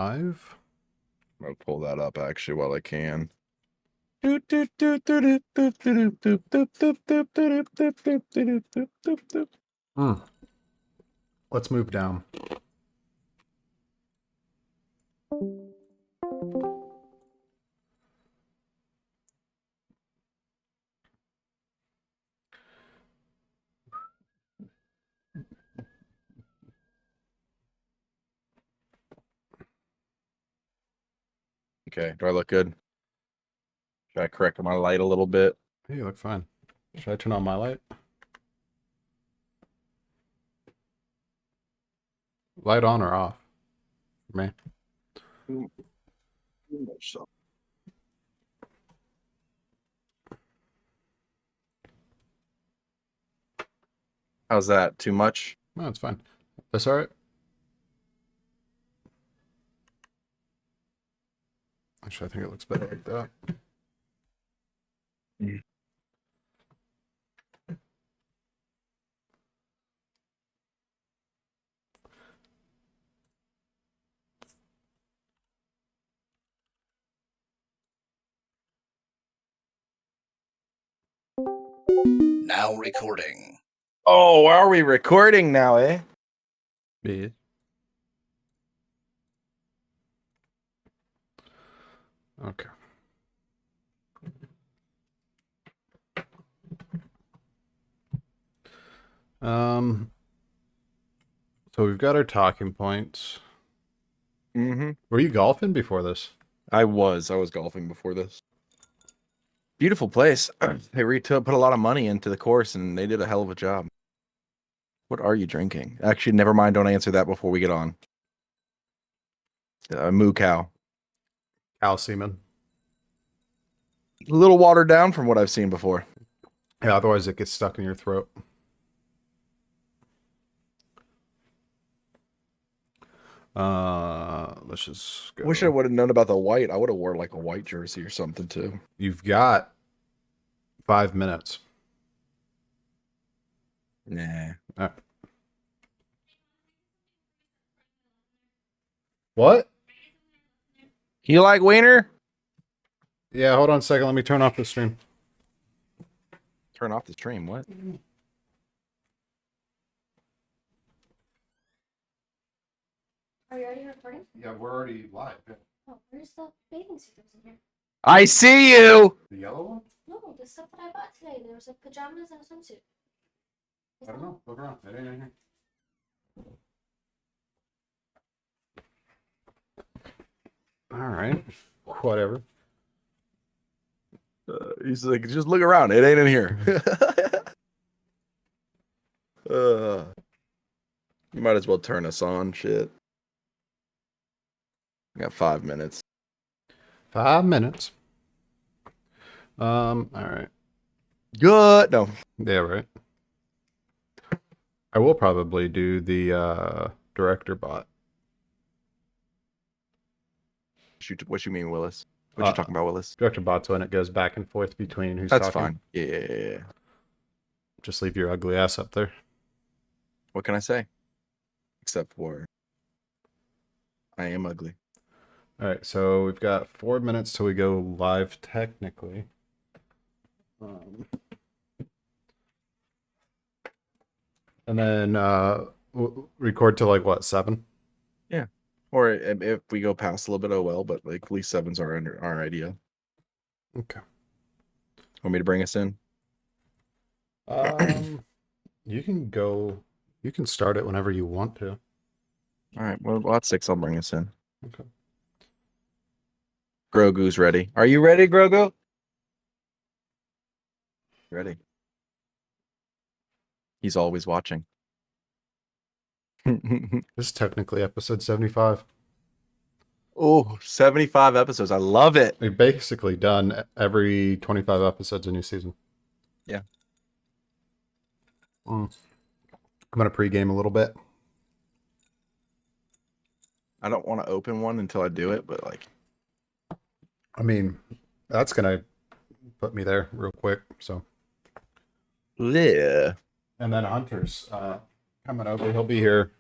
Five. I'm gonna pull that up actually while I can. Let's move down. Okay, do I look good? Should I correct my light a little bit? Hey, you look fine. Should I turn on my light? Light on or off? For me. How's that? Too much? No, it's fine. That's all right. Actually, I think it looks better like that. Now recording. Oh, are we recording now, eh? Yeah. Okay. So we've got our talking points. Mm-hmm. Were you golfing before this? I was golfing before this. Beautiful place. They put a lot of money into the course, and they did a hell of a job. What are you drinking? Actually, never mind. Don't answer that before we get on. Moo cow. Cow semen. A little watered down from what I've seen before. Yeah, otherwise it gets stuck in your throat. Let's just go. Wish I would have known about the white. I would have wore like a white jersey or something too. You've got 5 minutes. Nah. All right. What? You like wiener? Yeah, hold on a second. Let me turn off the stream. Turn off the stream. What? Are you already recording? Yeah, we're already live. Oh, where's the bathing suit that was in here? I see you. The yellow one? No, the stuff that I bought today. There was like pajamas and a swimsuit. Is I don't that- know. Look around. It ain't in here. All right. Whatever. He's like, just look around. It ain't in here. You might as well turn us on. Shit. We got 5 minutes. 5 minutes. All right. Good. No. Yeah, right. I will probably do the director bot. What you mean, Willis? What you talking about, Willis? Director bot's when it goes back and forth between who's That's talking. fine. Yeah. Just leave your ugly ass up there. What can I say? Except for I am ugly. All right, so we've got 4 minutes till we go live technically. And then record to like what, 7? Yeah. Or if we go past a little bit, oh well, but like at least 7's our idea. Okay. Want me to bring us in? You can start it whenever you want to. All right. Well, at 6, I'll bring us in. Okay. Grogu's ready. Are you ready, Grogu? Ready. He's always watching. This is technically episode 75. Oh, 75 episodes. I love it. We've basically done every 25 episodes a new season. Yeah. I'm going to pregame a little bit. I don't want to open one until I do it, but like. I mean, that's going to put me there real quick. So. Yeah. And then Hunter's coming over. He'll be here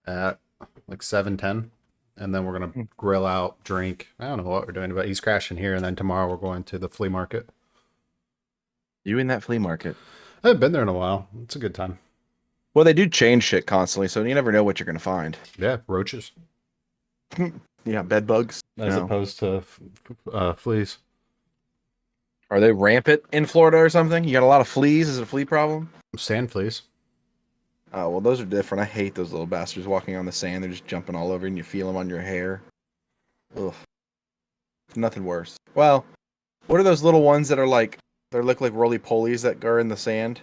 at like 7:10. and then we're gonna grill out, drink. I don't know what we're doing, but he's crashing here, and then tomorrow we're going to the flea market. You in that flea market? I haven't been there in a while. It's a good time. Well, they do change shit constantly, so you never know what you're gonna find. Yeah, roaches Yeah, bed bugs. as No. opposed to fleas. Are they rampant in Florida or something? You got a lot of fleas? Is it a flea problem? Sand fleas. Oh, well, those are different. I hate those little bastards walking on the sand. They're just jumping all over and you feel them on your hair. Ugh. Nothing worse. Well, what are those little ones that are like, they look like roly-polies that are in the sand?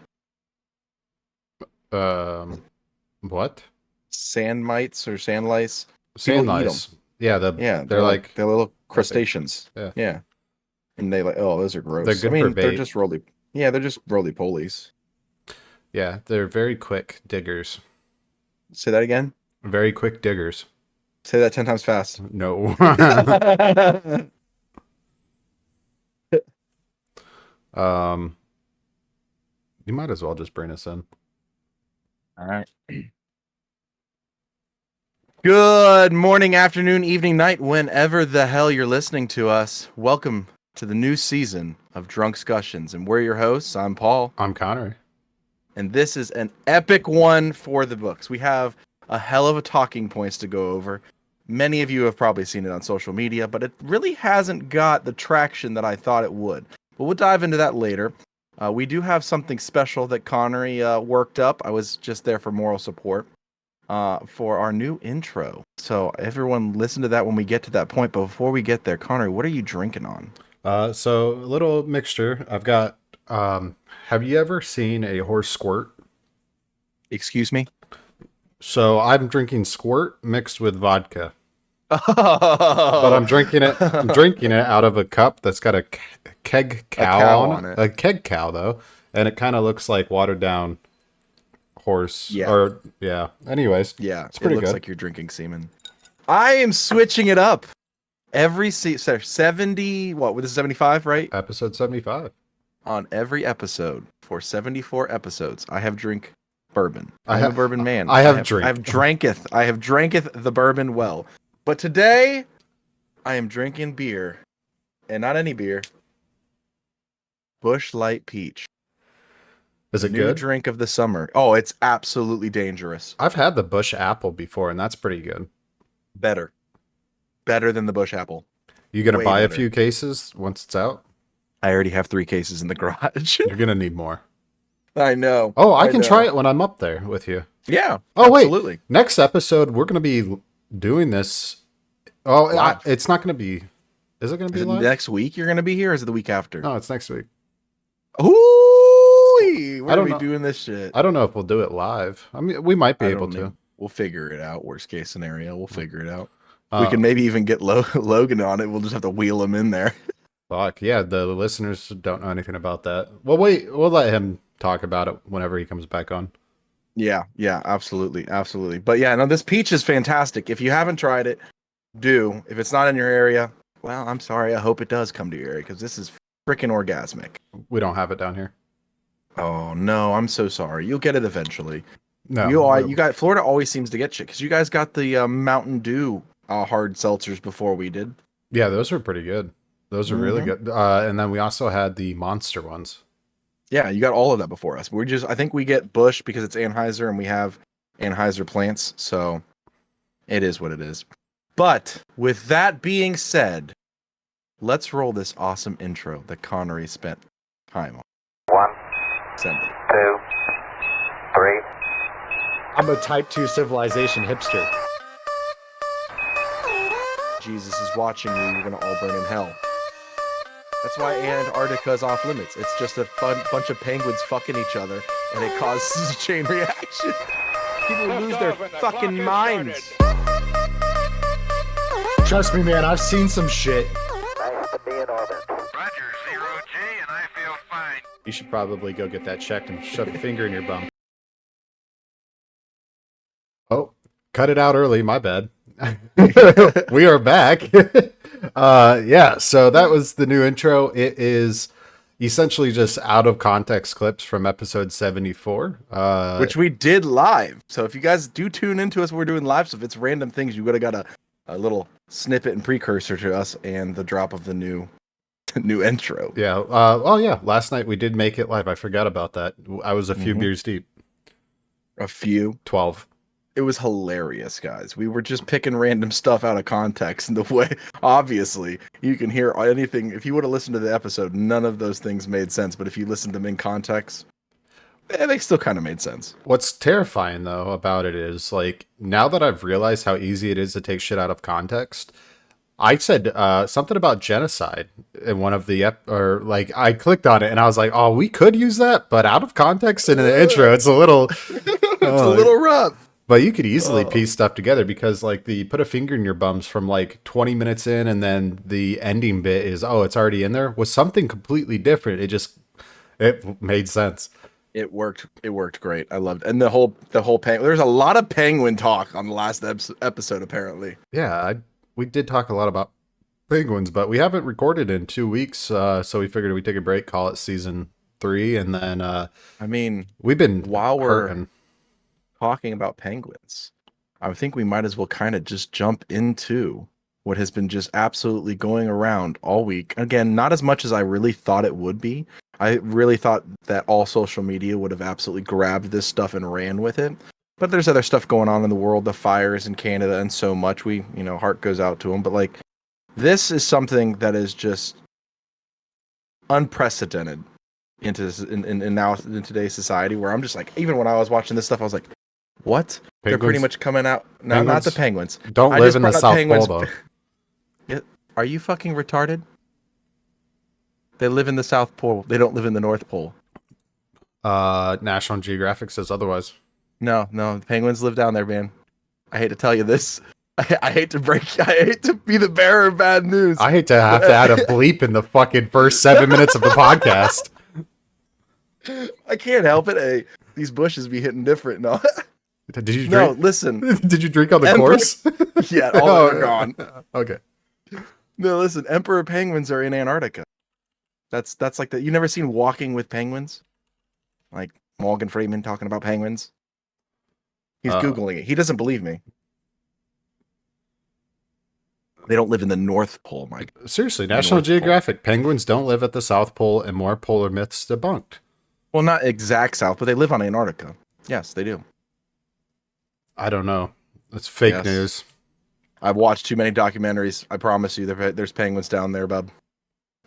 What? Sand mites or sand lice? Sand People eat lice. Yeah, Yeah, they're like they're little crustaceans. Yeah. Yeah. And they like, oh, those are gross. They're good I mean, for they're bait. just they're just roly-polies. yeah, they're very quick diggers. Say that again? Very quick diggers. Say that 10 times fast. No. You might as well just bring us in. All right. Good morning, afternoon, evening, night, whenever the hell you're listening to us. Welcome to the new season of Drunkscussions. And we're your hosts. I'm Paul. I'm Connor. And this is an epic one for the books. We have a hell of a talking points to go over. Many of you have probably seen it on social media, but it really hasn't got the traction that I thought it would. But we'll dive into that later. We do have something special that Connery worked up. I was just there for moral support for our new intro. So everyone listen to that when we get to that point. But before we get there, Connery, what are you drinking on? So a little mixture. I've got. Have you ever seen a horse squirt? Excuse me? So I'm drinking squirt mixed with vodka, But but I'm drinking it. I'm drinking it out of a cup that's got a keg cow, on it. A keg cow though, and it kind of looks like watered down horse. Yeah. Or yeah. Anyways, Yeah, it's pretty it looks good. like you're drinking semen. I am switching it up. Every 70, what, this is 75, right? Episode 75. On every episode for 74 episodes, I have drink bourbon. I I'm a have- bourbon man. I have drink. I have dranketh the bourbon well. But today, I am drinking beer. And not any beer. Busch Light Peach. Is it New good? drink of the summer. Oh, it's absolutely dangerous. I've had the Bush Apple before, and that's pretty good. Better than the Busch Apple. You gonna Way buy a better. few cases once it's out? I already have 3 cases in the garage. You're gonna need more. I know. Oh, I can know. try it when I'm up there with you. Yeah. Oh, absolutely. wait. Next episode, we're going to be doing this. Oh, Live. it's not going to be. Is it going to Is be it live? next week you're going to be here, or is it the week after? No, it's next week. Ooh, we're I don't going to know. be doing this shit. I don't know if we'll do it live. I mean, we might be I able don't to. know. We'll figure it out. Worst case scenario, we'll figure it out. Uh, We can maybe even get Logan on it. We'll just have to wheel him in there. Fuck, yeah, the listeners don't know anything about that. Well, wait, we'll let him talk about it whenever he comes back on. Yeah, absolutely. But yeah, no, this peach is fantastic. If you haven't tried it, do. If it's not in your area, well, I'm sorry. I hope it does come to your area because this is freaking orgasmic. We don't have it down here. Oh no, I'm so sorry. You'll get it eventually. No. You got Florida always seems to get shit because you guys got the Mountain Dew hard seltzers before we did. Yeah, those are pretty good. Those are really good. And then we also had the monster ones. Yeah, you got all of that before us. I think we get Bush because it's Anheuser and we have Anheuser plants, so it is what it is. But with that being said, let's roll this awesome intro that Connery spent time on. 1, Send it. 2, 3. I'm a type 2 civilization hipster. Jesus is watching you, you're gonna all burn in hell. That's why Antarctica is off limits. It's just a bunch of penguins fucking each other, and it causes a chain reaction. People lose their fucking minds. Trust me, man, I've seen some shit. Nice to be in orbit. Roger, 0G, and I feel fine. You should probably go get that checked and shove a finger in your bum. Oh, cut it out early. My bad. We are back. Yeah, so that was the new intro. It is essentially just out of context clips from episode 74. Which we did live. So if you guys do tune into us when we're doing live stuff, it's random things. You gotta a little snippet and precursor to us and the drop of the new intro. Yeah. Yeah. Last night we did make it live. I forgot about that. I was a few beers deep. A few. 12. It was hilarious, guys. We were just picking random stuff out of context. And the way, obviously, you can hear anything. If you would have listened to the episode, none of those things made sense. But if you listened to them in context, they still kind of made sense. What's terrifying, though, about it is, like, now that I've realized how easy it is to take shit out of context, I said something about genocide in one of the I clicked on it and I was like, oh, we could use that, but out of context in the intro, it's a little, It's a little rough. But you could easily piece stuff together because, like, the put a finger in your bums from like 20 minutes in, and then the ending bit is, oh, it's already in there, was something completely different. It made sense. It worked. It worked great. I loved it. And the whole there's a lot of penguin talk on the last episode, apparently. Yeah, we did talk a lot about penguins, but we haven't recorded in 2 weeks, so we figured we'd take a break, call it season 3, and then I mean, we've been while we're hurting. talking about penguins, I think we might as well kind of just jump into what has been just absolutely going around all week. Again, not as much as I really thought it would be. I really thought that all social media would have absolutely grabbed this stuff and ran with it. But there's other stuff going on in the world, the fires in Canada and so much. Heart goes out to them. But like, this is something that is just unprecedented in today's society, where I'm just like, even when I was watching this stuff, I was like, what? Penguins? They're pretty much coming out. No, not the penguins. Don't I live just in the brought up South penguins. Pole, though. Yeah, are you fucking retarded? They live in the South Pole. They don't live in the North Pole. National Geographic says otherwise. No, the penguins live down there, man. I hate to tell you this. I hate to be the bearer of bad news. I hate to have to add a bleep in the fucking first 7 minutes of the podcast. I can't help it. Hey, these bushes be hitting different. No, Did you drink? no. Listen. Did you drink on the Emperor- course? Yeah, all of them are gone. Okay. No, listen. Emperor penguins are in Antarctica. That's like the. You never seen Walking with Penguins? Like Morgan Freeman talking about penguins. He's Googling it. He doesn't believe me. They don't live in the North Pole, Mike. Seriously, The National North Pole. Geographic. Penguins don't live at the South Pole, and more polar myths debunked. Well, not exact south, but they live on Antarctica. Yes, they do. I don't know. It's fake Yes. news. I've watched too many documentaries. I promise you, there's penguins down there, bub.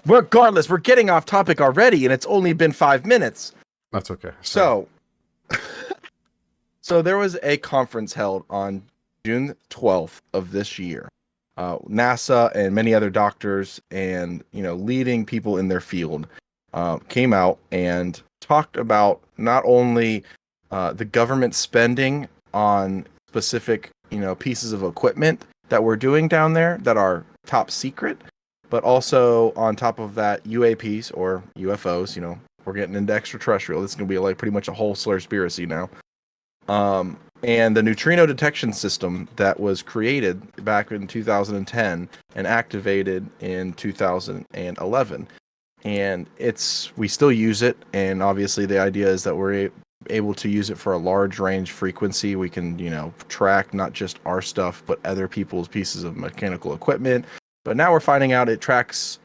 Regardless, we're getting off topic already, and it's only been 5 minutes. That's okay. So there was a conference held on June 12th of this year. NASA and many other doctors and leading people in their field came out and talked about not only the government spending on specific pieces of equipment that we're doing down there that are top secret, but also on top of that UAPs or UFOs. We're getting into extraterrestrial. This is going to be like pretty much a whole conspiracy now. And the neutrino detection system that was created back in 2010 and activated in 2011. And we still use it. And obviously the idea is that we're able to use it for a large range frequency. We can, track not just our stuff, but other people's pieces of mechanical equipment. But now we're finding out it tracks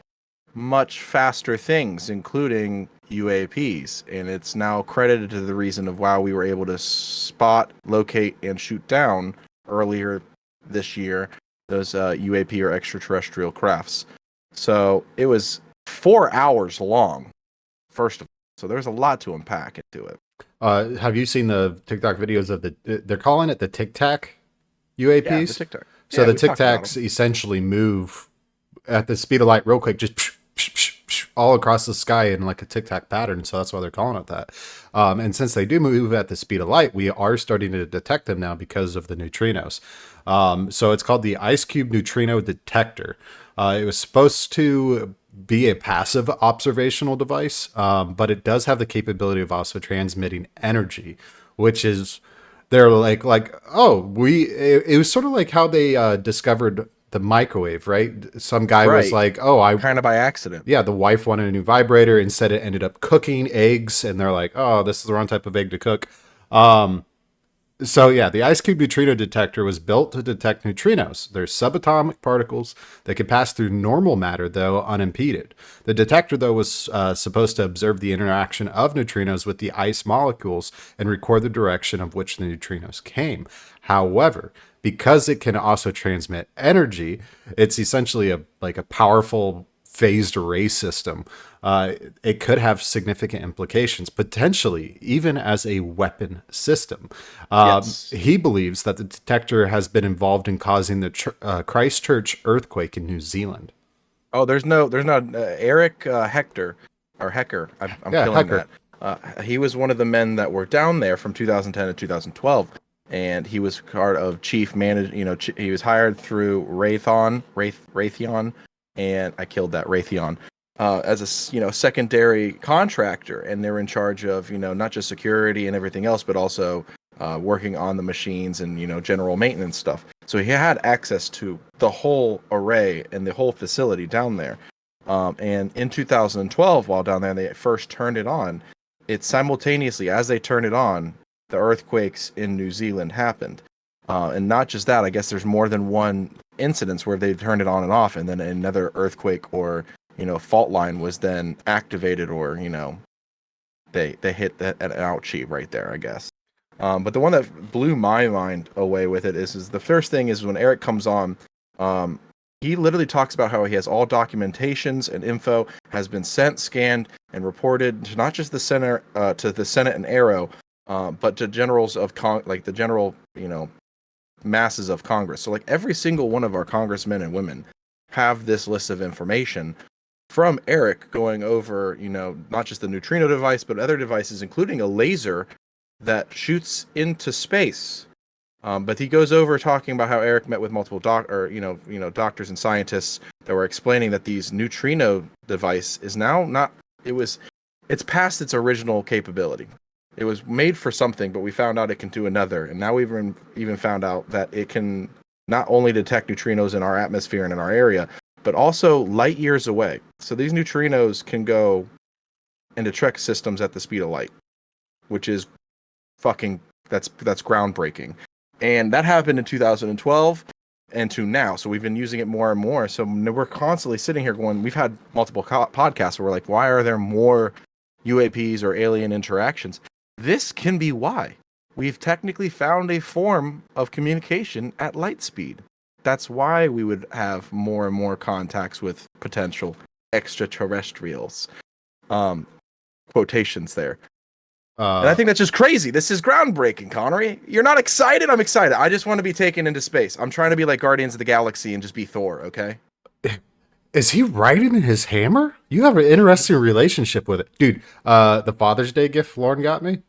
much faster things, including UAPs, and it's now credited to the reason of why we were able to spot, locate, and shoot down earlier this year those UAP or extraterrestrial crafts. So it was 4 hours long, first of all. So there's a lot to unpack into it. Have you seen the TikTok videos of they're calling it the Tic Tac UAPs? Yeah, the Tic Tac. So Yeah, the we Tic talked about Tacs them. essentially move at the speed of light real quick, just all across the sky in like a Tic Tac pattern. So that's why they're calling it that. And since they do move at the speed of light, we are starting to detect them now because of the neutrinos. So it's called the Ice Cube Neutrino Detector. It was supposed to be a passive observational device, but it does have the capability of also transmitting energy, which is they're like it was sort of like how they discovered the microwave, right? Some guy was Right. like, oh, I Kind of by accident. yeah, the wife wanted a new vibrator. Instead, it ended up cooking eggs, and they're like, oh, this is the wrong type of egg to cook. So yeah, the ice cube neutrino detector was built to detect neutrinos. They're subatomic particles that can pass through normal matter, though unimpeded. The detector, though, was supposed to observe the interaction of neutrinos with the ice molecules and record the direction of which the neutrinos came. However, because it can also transmit energy, it's essentially a powerful phased array system. It could have significant implications, potentially even as a weapon system. Yes. He believes that the detector has been involved in causing the Christchurch earthquake in New Zealand. Oh, there's not Eric Hector or Hecker. I'm Yeah, killing Hecker. that. He was one of the men that were down there from 2010 to 2012, and he was part of chief manage. He was hired through Raytheon, and I killed that Raytheon as a secondary contractor, and they're in charge of not just security and everything else, but also working on the machines and general maintenance stuff. So he had access to the whole array and the whole facility down there. And in 2012, while down there, they first turned it on. It simultaneously, as they turned it on, the earthquakes in New Zealand happened. And not just that, I guess there's more than one incidence where they turned it on and off, and then another earthquake or fault line was then activated, or they hit an ouchie right there, I guess. But the one that blew my mind away with it is the first thing is when Eric comes on, he literally talks about how he has all documentations and info has been sent, scanned, and reported to not just the Senate, to the Senate and Arrow, but to generals of like the general, masses of Congress. So like every single one of our congressmen and women have this list of information from Eric going over, not just the neutrino device, but other devices, including a laser that shoots into space. But he goes over talking about how Eric met with multiple doctors and scientists that were explaining that these neutrino device is now not. It's past its original capability. It was made for something, but we found out it can do another, and now we've even found out that it can not only detect neutrinos in our atmosphere and in our area, but also light years away. So these neutrinos can go into trek systems at the speed of light, which is that's groundbreaking. And that happened in 2012 and to now. So we've been using it more and more. So we're constantly sitting here going, we've had multiple podcasts where we're like, why are there more UAPs or alien interactions? This can be why. We've technically found a form of communication at light speed. That's why we would have more and more contacts with potential extraterrestrials. Quotations there. And I think that's just crazy. This is groundbreaking, Connery. You're not excited? I'm excited. I just want to be taken into space. I'm trying to be like Guardians of the Galaxy and just be Thor, okay? Is he riding his hammer? You have an interesting relationship with it. Dude, the Father's Day gift Lauren got me.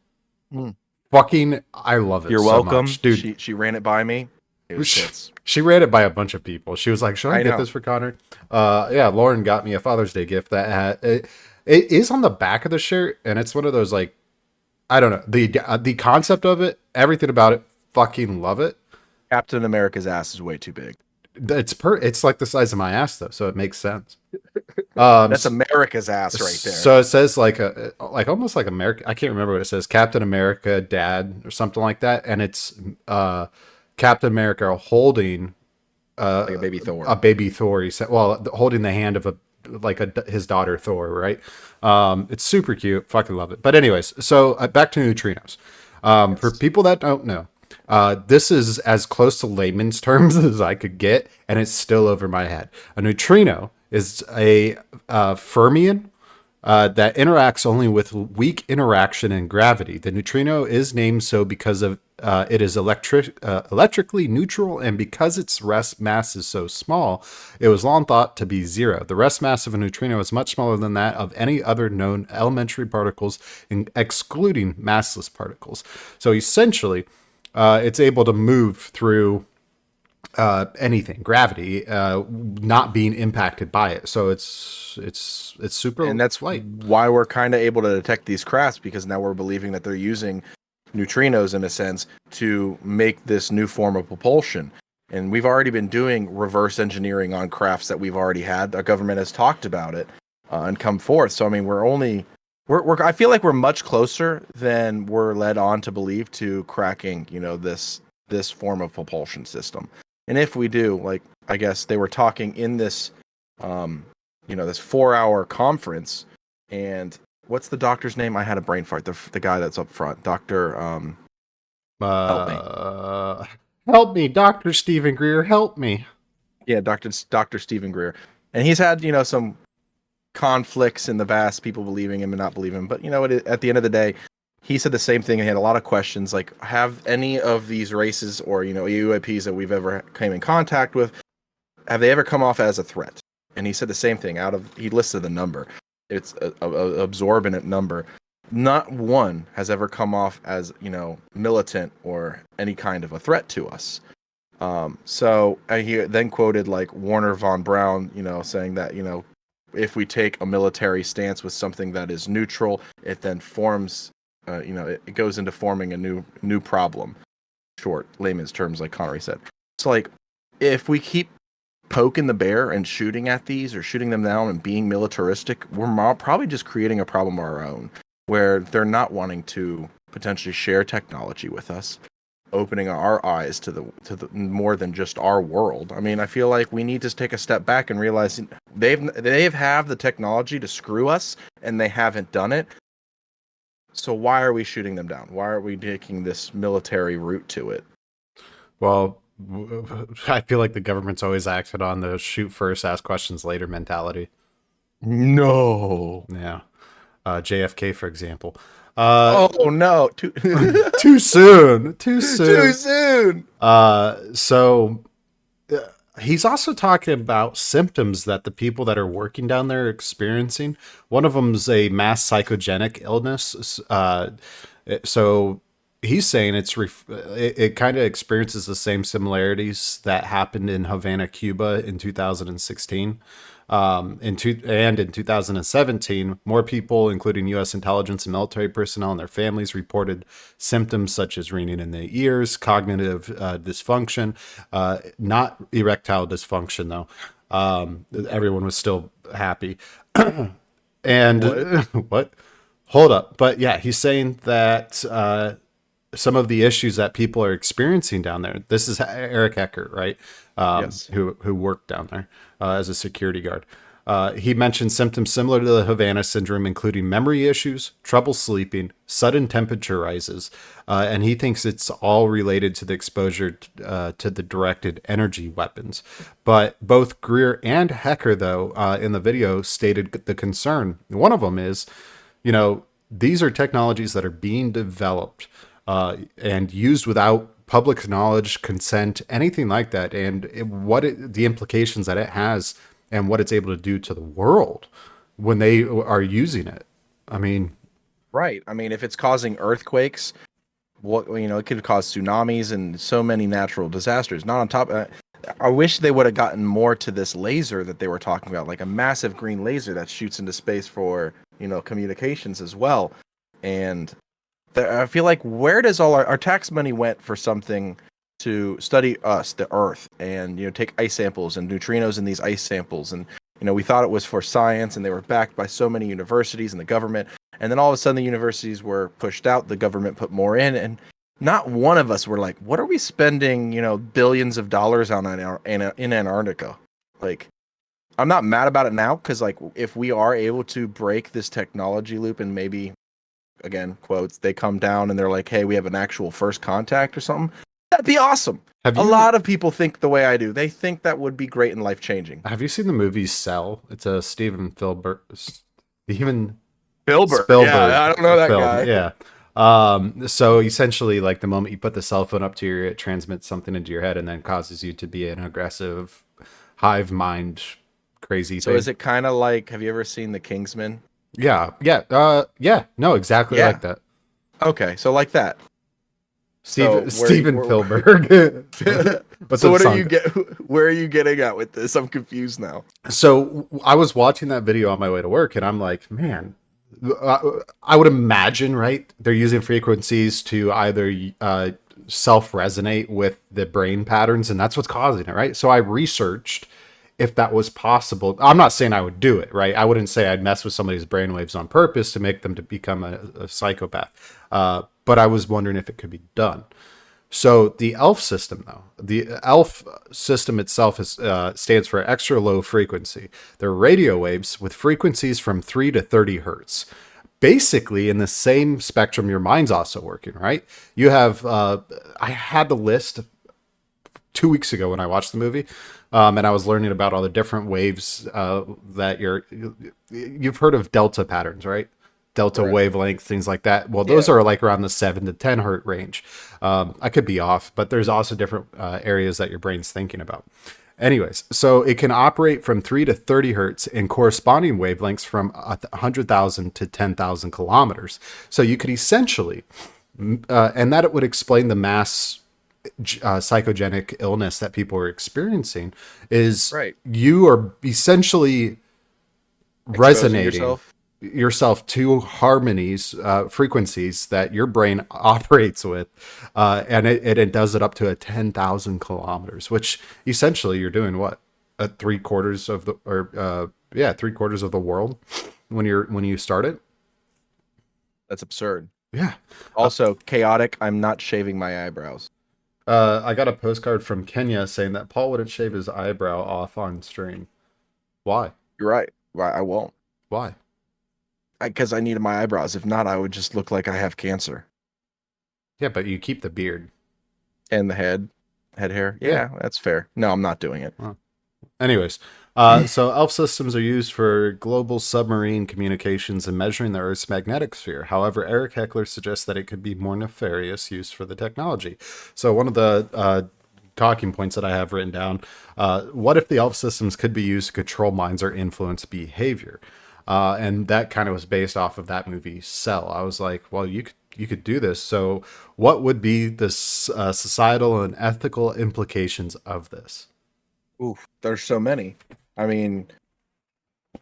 Fucking, I love it. You're so welcome. much. Dude. She ran it by me. It was tits. She ran it by a bunch of people. She was like, should I get know. this for Connor? Yeah, Lauren got me a Father's Day gift that had, it is on the back of the shirt, and it's one of those, like, I don't know, the concept of it, everything about it, fucking love it. Captain America's ass is way too big. It's like the size of my ass though, so it makes sense. That's America's ass right there. So it says like almost like America. I can't remember what it says. Captain America, Dad, or something like that, and it's Captain America holding like a baby Thor. A baby Thor. He said, well, holding the hand of his daughter Thor, right? It's super cute. Fucking love it. But anyways, so back to neutrinos. For people that don't know, this is as close to layman's terms as I could get, and it's still over my head. A neutrino is a fermion that interacts only with weak interaction and gravity. The neutrino is named so because of it is electrically neutral, and because its rest mass is so small, it was long thought to be zero. The rest mass of a neutrino is much smaller than that of any other known elementary particles, excluding massless particles. So essentially, it's able to move through anything, gravity, not being impacted by it. So it's super, and that's light. why we're kind of able to detect these crafts, because now we're believing that they're using neutrinos in a sense to make this new form of propulsion. And we've already been doing reverse engineering on crafts that we've already had. Our government has talked about it and come forth. So I mean, we're only I feel like we're much closer than we're led on to believe to cracking, this form of propulsion system. And if we do, like, I guess they were talking in this, this 4-hour conference. And what's the doctor's name? I had a brain fart. The guy that's up front, Doctor. Help me. Help me, Dr. Stephen Greer, help me. Yeah, Doctor Stephen Greer, and he's had some conflicts in the past, people believing him and not believing him. But at the end of the day, he said the same thing, and he had a lot of questions like, have any of these races or UAPs that we've ever came in contact with, have they ever come off as a threat? And he said the same thing. He listed the number. It's a absorbent number. Not one has ever come off as militant or any kind of a threat to us. So he then quoted like Warner von Braun, saying that if we take a military stance with something that is neutral, it then forms, it goes into forming a new problem. Short layman's terms, like Connery said. So like, if we keep poking the bear and shooting at these or shooting them down and being militaristic, we're probably just creating a problem of our own, where they're not wanting to potentially share technology with us, opening our eyes to the more than just our world. I mean, I feel like we need to take a step back and realize they have the technology to screw us, and they haven't done it. So why are we shooting them down? Why are we taking this military route to it? Well, I feel like the government's always acted on the shoot first, ask questions later mentality. No. Yeah. JFK, for example. Oh no! Too soon. Too soon. So he's also talking about symptoms that the people that are working down there are experiencing. One of them is a mass psychogenic illness. So he's saying it kind of experiences the same similarities that happened in Havana, Cuba in 2016. In 2017, more people, including U.S. intelligence and military personnel and their families, reported symptoms such as ringing in the ears, cognitive dysfunction, not erectile dysfunction, though. Everyone was still happy. And what? Hold up. But yeah, he's saying that some of the issues that people are experiencing down there. This is Eric Eckert, right? Yes. Who worked down there as a security guard. He mentioned symptoms similar to the Havana syndrome, including memory issues, trouble sleeping, sudden temperature rises, and he thinks it's all related to the exposure to the directed energy weapons. But both Greer and Hecker, though, in the video stated the concern. One of them is, these are technologies that are being developed and used without public knowledge, consent, anything like that, and the implications that it has and what it's able to do to the world when they are using it. I mean, right. I mean, if it's causing earthquakes, it could cause tsunamis and so many natural disasters. Not on top. I wish they would have gotten more to this laser that they were talking about, like a massive green laser that shoots into space for communications as well. And I feel like, where does all our tax money went for something to study us, the Earth, and take ice samples and neutrinos in these ice samples, and we thought it was for science, and they were backed by so many universities and the government, and then all of a sudden the universities were pushed out, the government put more in, and not one of us were like, what are we spending billions of dollars on in Antarctica? Like, I'm not mad about it now, because like, if we are able to break this technology loop and maybe, again, quotes, they come down and they're like, hey, we have an actual first contact or something, that'd be awesome. A lot of people think the way I do. They think that would be great and life-changing. have you seen the movie Cell? It's a Steven Spielberg. Spielberg. Yeah, I don't know that film. guy. Yeah. So essentially, like, the moment you put the cell phone up to your ear, it transmits something into your head and then causes you to be an aggressive, hive mind, crazy So thing. is it kind of like, have you ever seen The Kingsman? Yeah. No, exactly like that. Okay, so like that. Steven So Spielberg. So where are you getting at with this? I'm confused now. So I was watching that video on my way to work, and I'm like, man, I would imagine, right? They're using frequencies to either self-resonate with the brain patterns, and that's what's causing it, right? So I researched, if that was possible. I'm not saying I would do it, right? I wouldn't say I'd mess with somebody's brainwaves on purpose to make them to become a psychopath. But I was wondering if it could be done. So the ELF system, though, the ELF system itself stands for extra low frequency. They're radio waves with frequencies from 3 to 30 hertz. Basically, in the same spectrum your mind's also working, right? You have, I had the list 2 weeks ago when I watched the movie, and I was learning about all the different waves that you've heard of delta patterns, right? Delta wavelength, things like that. Well, those are like around the 7 to 10 hertz range. I could be off, but there's also different areas that your brain's thinking about. Anyways, so it can operate from 3 to 30 hertz in corresponding wavelengths from 100,000 to 10,000 kilometers. So you could essentially, and that it would explain the mass psychogenic illness that people are experiencing, is you are essentially resonating yourself to harmonies, frequencies that your brain operates with, and it does it up to 10,000 kilometers, which essentially you're doing what, at 3/4 of the, or 3/4 of the world when you start it. That's absurd. Yeah. Also chaotic. I'm not shaving my eyebrows. I got a postcard from Kenya saying that Paul wouldn't shave his eyebrow off on stream. Why? You're right. I won't. Why? Because I needed my eyebrows. If not, I would just look like I have cancer. Yeah, but you keep the beard. And the head hair. Yeah, that's fair. No, I'm not doing it. Oh. Anyways, so ELF systems are used for global submarine communications and measuring the Earth's magnetic sphere. However, Eric Heckler suggests that it could be more nefarious use for the technology. So one of the talking points that I have written down, what if the ELF systems could be used to control minds or influence behavior? And that kind of was based off of that movie Cell. I was like, well, you could do this. So what would be the societal and ethical implications of this? Oof, there's so many. I mean,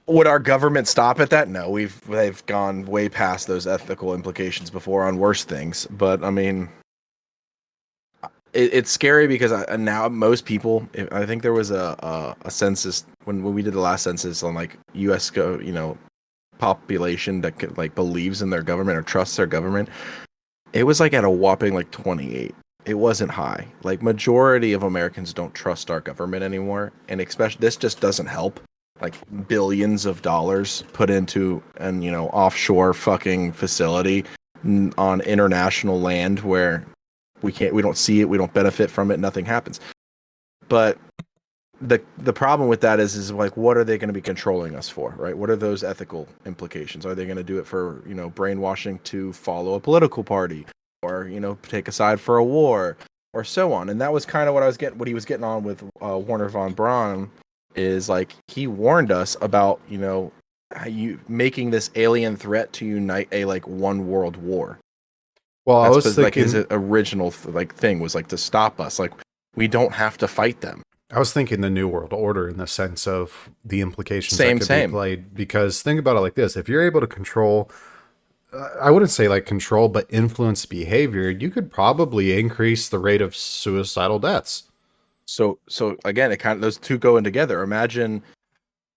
would our government stop at that? No, they've gone way past those ethical implications before on worse things. But I mean, it's scary because now most people. I think there was a census when we did the last census on like U.S. population that like believes in their government or trusts their government. It was like at a whopping like 28. It wasn't high. Like majority of Americans don't trust our government anymore, and especially this just doesn't help. Like billions of dollars put into an offshore fucking facility on international land where we don't see it, we don't benefit from it, nothing happens. But the problem with that is like, what are they going to be controlling us for, right? What are those ethical implications? Are they going to do it for brainwashing to follow a political party, or take a side for a war, or so on? And that was kind of what he was getting on with Warner von Braun, is like he warned us about you making this alien threat to unite a like one world war. Well, that's I was thinking, like his original thing was like to stop us. Like we don't have to fight them. I was thinking the New World Order in the sense of the implications Same. be played. Because think about it like this: if you're able to control, I wouldn't say like control, but influence behavior, you could probably increase the rate of suicidal deaths. So again, it kind of, those two go in together. Imagine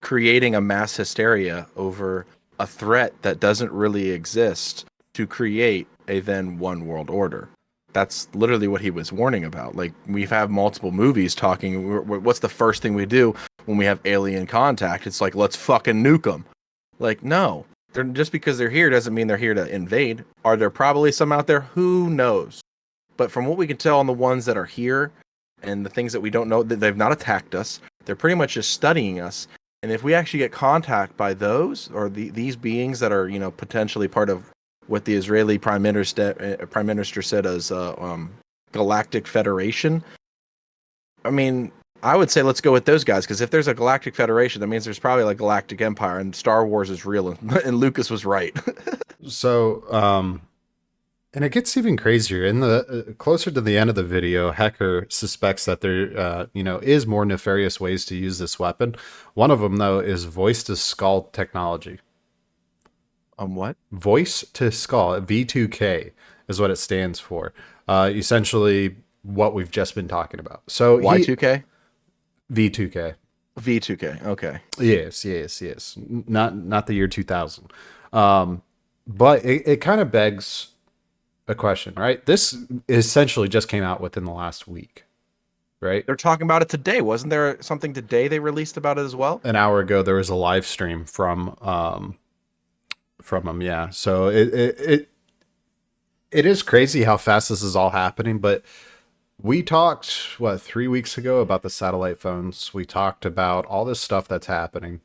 creating a mass hysteria over a threat that doesn't really exist to create a then one world order. That's literally what he was warning about. Like, we have multiple movies talking. What's the first thing we do when we have alien contact? It's like, let's fucking nuke them. Like, no. Just because they're here doesn't mean they're here to invade. Are there probably some out there? Who knows? But from what we can tell on the ones that are here and the things that we don't know, that they've not attacked us. They're pretty much just studying us. And if we actually get contact by those or these beings that are, potentially part of what the Israeli prime minister said as Galactic Federation. I mean, I would say let's go with those guys, because if there's a Galactic Federation, that means there's probably like Galactic Empire, and Star Wars is real, and Lucas was right. So, and it gets even crazier. In the closer to the end of the video, Hecker suspects that there, is more nefarious ways to use this weapon. One of them, though, is voice to skull technology. What? Voice to skull, V2K is what it stands for. Essentially what we've just been talking about. So Y2K? V2K. V2K. Okay. Yes. Not the year 2000. But it kind of begs a question, right? This essentially just came out within the last week, right? They're talking about it today. Wasn't there something today they released about it as well? An hour ago, there was a live stream from them. Yeah. So it is crazy how fast this is all happening, but we talked, 3 weeks ago about the satellite phones. We talked about all this stuff that's happening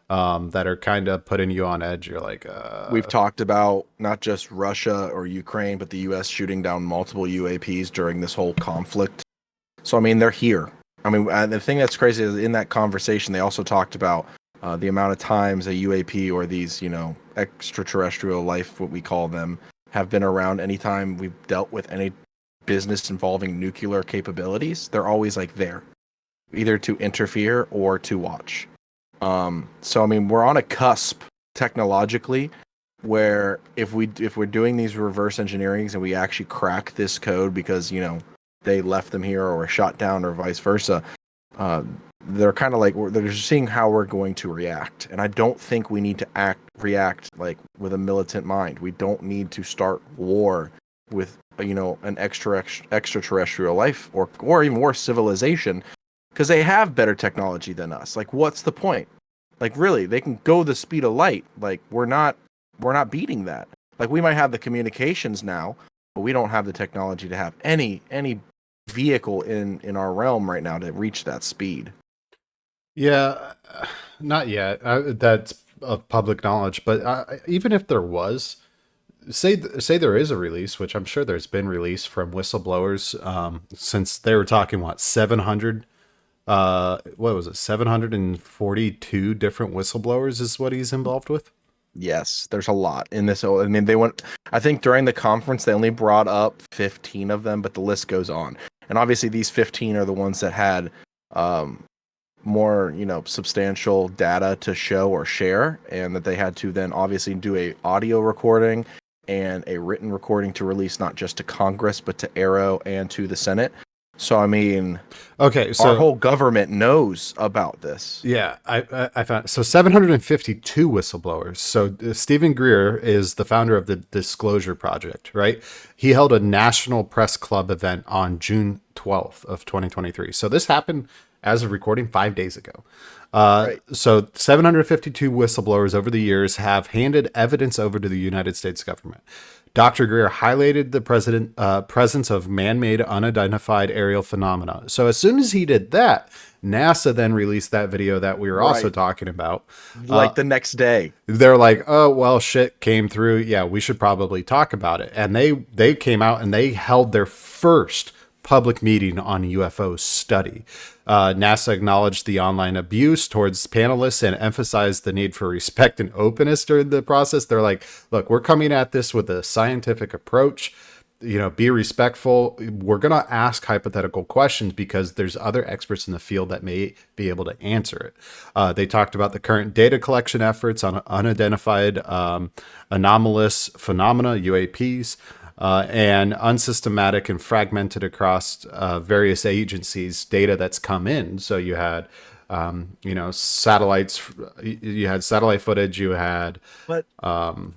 that are kind of putting you on edge. You're like, We've talked about not just Russia or Ukraine, but the U.S. shooting down multiple UAPs during this whole conflict. So, I mean, they're here. I mean, the thing that's crazy is in that conversation, they also talked about the amount of times a UAP or these, extraterrestrial life, what we call them, have been around anytime we've dealt with any business involving nuclear capabilities. They're always like there, either to interfere or to watch. So I mean, we're on a cusp technologically where if we're doing these reverse engineerings and we actually crack this code because they left them here or were shot down or vice versa, they're kind of like they're just seeing how we're going to react. And I don't think we need to react like with a militant mind. We don't need to start war with an extraterrestrial life or even more civilization, because they have better technology than us. Like, what's the point? Like, really, they can go the speed of light. Like, we're not beating that. Like, we might have the communications now, but we don't have the technology to have any vehicle in our realm right now to reach that speed. yeah, not yet. That's of public knowledge. But even if there was, say there is a release, which I'm sure there's been release from whistleblowers, since they were talking 700. What was it? 742 different whistleblowers is what he's involved with. Yes, there's a lot in this. I mean, I think during the conference, they only brought up 15 of them, but the list goes on. And obviously these 15 are the ones that had more, substantial data to show or share, and that they had to then obviously do a audio recording and a written recording to release not just to Congress, but to Arrow and to the Senate. So, I mean, okay, so our whole government knows about this. yeah, I found 752 whistleblowers. So Stephen Greer is the founder of the Disclosure Project, right? He held a national press club event on June 12th of 2023. So this happened as of recording 5 days ago. Right. So 752 whistleblowers over the years have handed evidence over to the United States government. Dr. Greer highlighted the presence of man-made unidentified aerial phenomena. So as soon as he did that, NASA then released that video that we were also Right. talking about. Like the next day. They're like, oh, well, shit came through. Yeah, we should probably talk about it. And they came out and they held their first public meeting on UFO study. NASA acknowledged the online abuse towards panelists and emphasized the need for respect and openness during the process. They're like, look, we're coming at this with a scientific approach. Be respectful. We're going to ask hypothetical questions because there's other experts in the field that may be able to answer it. They talked about the current data collection efforts on unidentified anomalous phenomena, UAPs, and unsystematic and fragmented across various agencies data that's come in. So you had, satellites, you had satellite footage, you had, But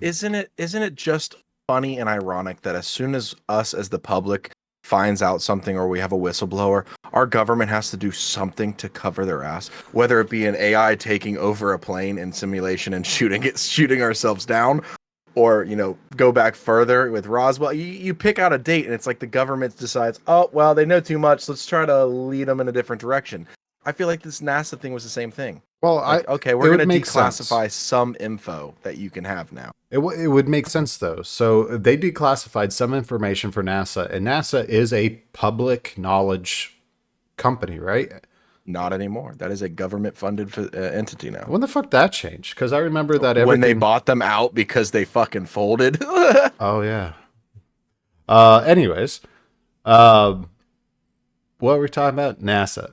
isn't it just funny and ironic that as soon as us as the public finds out something or we have a whistleblower, our government has to do something to cover their ass, whether it be an AI taking over a plane in simulation and shooting ourselves down, or go back further with Roswell. You pick out a date and it's like the government decides, oh well, they know too much, let's try to lead them in a different direction. I feel like this NASA thing was the same thing. well, Like, okay, it we're would going to make declassify sense. some info that you can have now. It would make sense though. So they declassified some information for NASA, and NASA is a public knowledge company, right? Not anymore. That is a government-funded entity now. When the fuck that changed? Because I remember that everything. When they bought them out because they fucking folded. Oh yeah. Anyways, what were we talking about? NASA.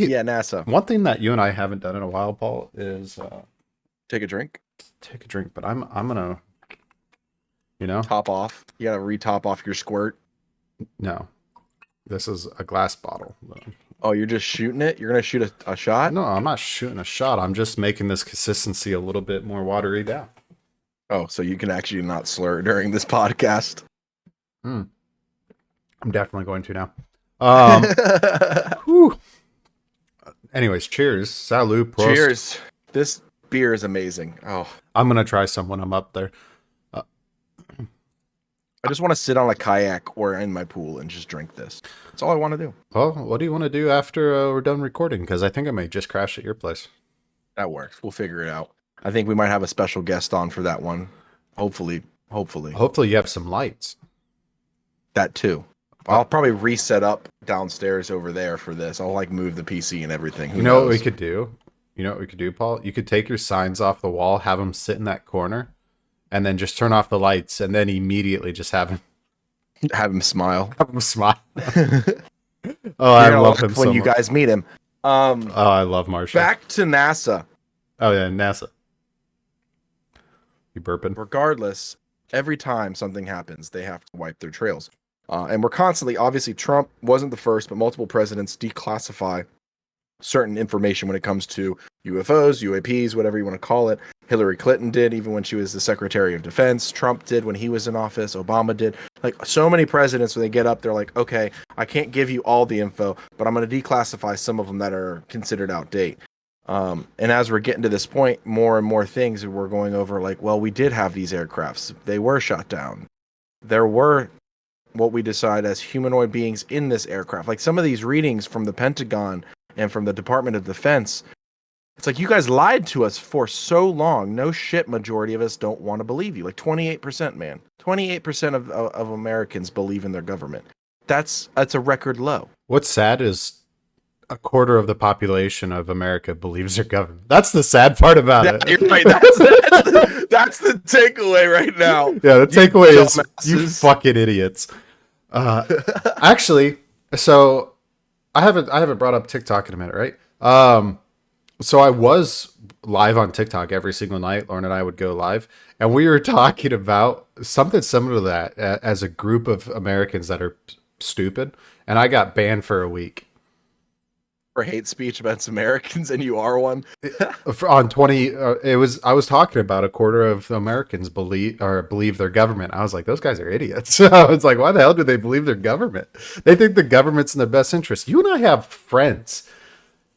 Yeah, NASA. One thing that you and I haven't done in a while, Paul, is Take a drink. take a drink. But I'm gonna, Top off. You gotta re-top off your squirt. no. This is a glass bottle. Oh, you're just shooting it? You're gonna shoot a shot? No, I'm not shooting a shot. I'm just making this consistency a little bit more watery down. Oh, so you can actually not slur during this podcast. I'm definitely going to now. Whew. Anyways, cheers. Salut. Prost. Cheers. This beer is amazing. Oh, I'm going to try some when I'm up there. I just want to sit on a kayak or in my pool and just drink this. That's all I want to do. Well, what do you want to do after we're done recording? Because I think I may just crash at your place. That works. We'll figure it out. I think we might have a special guest on for that one. Hopefully. Hopefully you have some lights. That too. I'll probably reset up downstairs over there for this. I'll like move the PC and everything. Who You know what knows? we could do? You know what we could do, Paul? You could take your signs off the wall, have them sit in that corner, and then just turn off the lights, and then immediately just have him Smile. smile. Oh, You're I gonna love laugh him so when you much. guys meet him. Oh, I love Marshall. Back to NASA. Oh yeah, NASA. You burping? Regardless, every time something happens, they have to wipe their trails. And we're constantly, obviously, Trump wasn't the first, but multiple presidents declassify certain information when it comes to UFOs, UAPs, whatever you want to call it. Hillary Clinton did, even when she was the Secretary of Defense. Trump did when he was in office. Obama did. Like, so many presidents, when they get up, they're like, okay, I can't give you all the info, but I'm going to declassify some of them that are considered outdated. And as we're getting to this point, more and more things we're going over, like, well, we did have these aircrafts. They were shot down. There were what we decide as humanoid beings in this aircraft. Like some of these readings from the Pentagon and from the Department of Defense, it's like, you guys lied to us for so long. No shit, majority of us don't want to believe you. Like 28%, man. 28% of Americans believe in their government. That's a record low. What's sad is a quarter of the population of America believes their government. That's the sad part about it. You're right. That's the takeaway right now. Yeah, the takeaway is you dumbasses. fucking idiots. Actually, so I haven't brought up TikTok in a minute, right? So I was live on TikTok every single night. Lauren and I would go live, and we were talking about something similar to that as a group of Americans that are stupid, and I got banned for a week. For hate speech against Americans, and you are one. On 20 I was talking about a quarter of Americans believe their government. I was like, those guys are idiots. I was like, why the hell do they believe their government? They think the government's in their best interest. You and I have friends,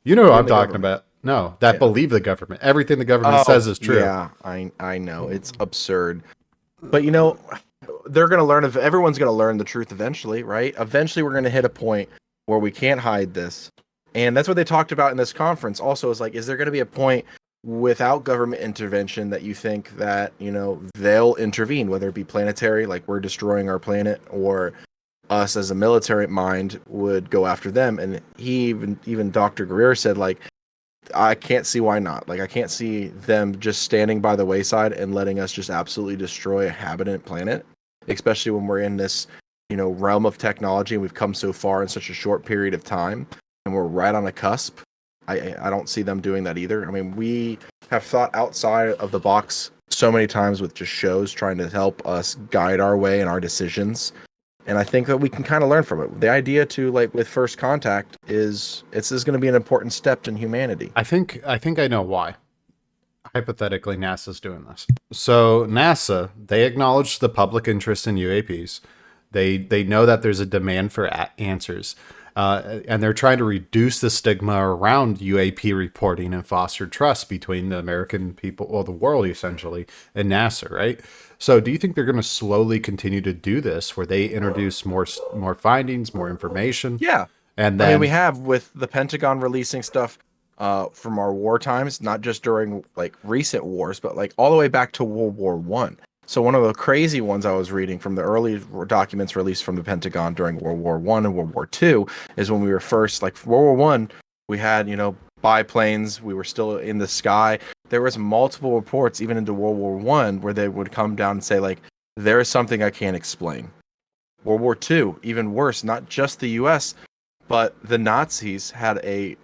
you know who I'm talking about. No, that believe the government. Everything the government says is true. Yeah, I know, it's absurd, but you know, they're gonna learn. Everyone's gonna learn the truth eventually, right? Eventually, we're gonna hit a point where we can't hide this. And that's what they talked about in this conference. Also, is like, is there going to be a point without government intervention that you think that, you know, they'll intervene, whether it be planetary, like we're destroying our planet, or us as a military mind would go after them? And even Dr. Greer said, like, I can't see why not. Like, I can't see them just standing by the wayside and letting us just absolutely destroy a habitant planet, especially when we're in this, you know, realm of technology and we've come so far in such a short period of time. And we're right on a cusp. I don't see them doing that either. I mean, we have thought outside of the box so many times with just shows trying to help us guide our way and our decisions. And I think that we can kind of learn from it. The idea to, like, with First Contact is going to be an important step in humanity. I think I know why. Hypothetically, NASA's doing this. So NASA, they acknowledge the public interest in UAPs. They know that there's a demand for answers. And they're trying to reduce the stigma around UAP reporting and foster trust between the American people, or the world essentially, and NASA, right? So do you think they're going to slowly continue to do this, where they introduce more findings, more information? Yeah. And then I mean, we have with the Pentagon releasing stuff from our war times, not just during like recent wars, but like all the way back to World War I. So one of the crazy ones I was reading from the early documents released from the Pentagon during World War I and World War II is when we were first, like World War I, we had, you know, biplanes, we were still in the sky. There was multiple reports even into World War I where they would come down and say, like, there is something I can't explain. World War II, even worse, not just the US, but the Nazis had a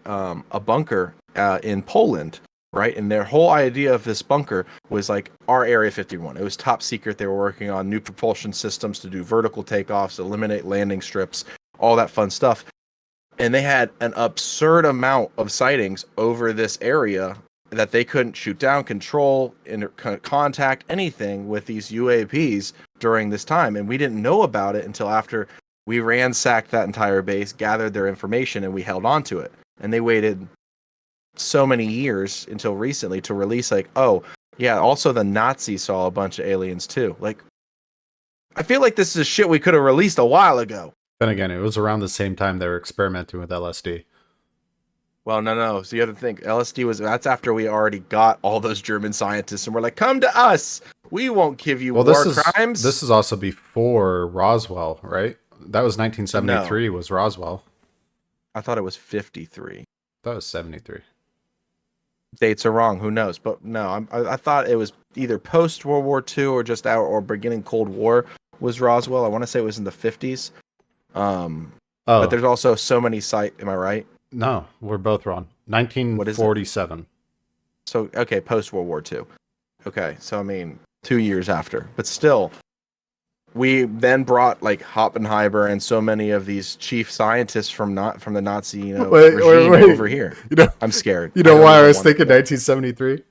bunker in Poland. Right. And their whole idea of this bunker was like our Area 51. It was top secret. They were working on new propulsion systems to do vertical takeoffs, eliminate landing strips, all that fun stuff. and they had an absurd amount of sightings over this area that they couldn't shoot down, control, contact anything with these UAPs during this time. And we didn't know about it until after we ransacked that entire base, gathered their information, and we held on to it. And they waited so many years until recently to release, like, oh, yeah, also the Nazis saw a bunch of aliens too. Like, I feel like this is shit we could have released a while ago. Then again, it was around the same time they were experimenting with LSD. Well, no. So you have to think that's after we already got all those German scientists and we're like, come to us. We won't give you war crimes. This is also before Roswell, right? That was 1973 was Roswell. I thought it was 53. That was 73. Dates are wrong. Who knows? But no, I thought it was either post World War II or just out or beginning Cold War was Roswell. I want to say it was in the 50s. But there's also so many sites. Am I right? No, we're both wrong. 1947. So, okay, post World War II. Okay, so I mean, 2 years after. But still, we then brought like Oppenheimer and so many of these chief scientists from the Nazi regime over here. I'm scared. You know why I was thinking 1973?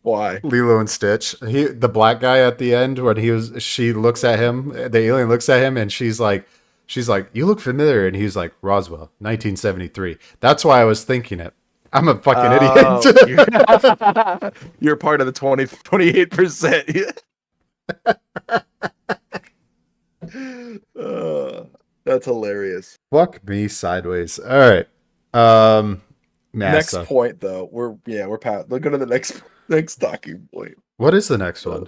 Why? Lilo and Stitch. The black guy at the end when she looks at him, the alien looks at him, and she's like, you look familiar, and he's like, Roswell, 1973. That's why I was thinking it. I'm a fucking idiot. You're part of the 28%. That's hilarious. Fuck me sideways. All right. NASA. Next point, though. We're past. Let's go to the next talking point. What is the next one?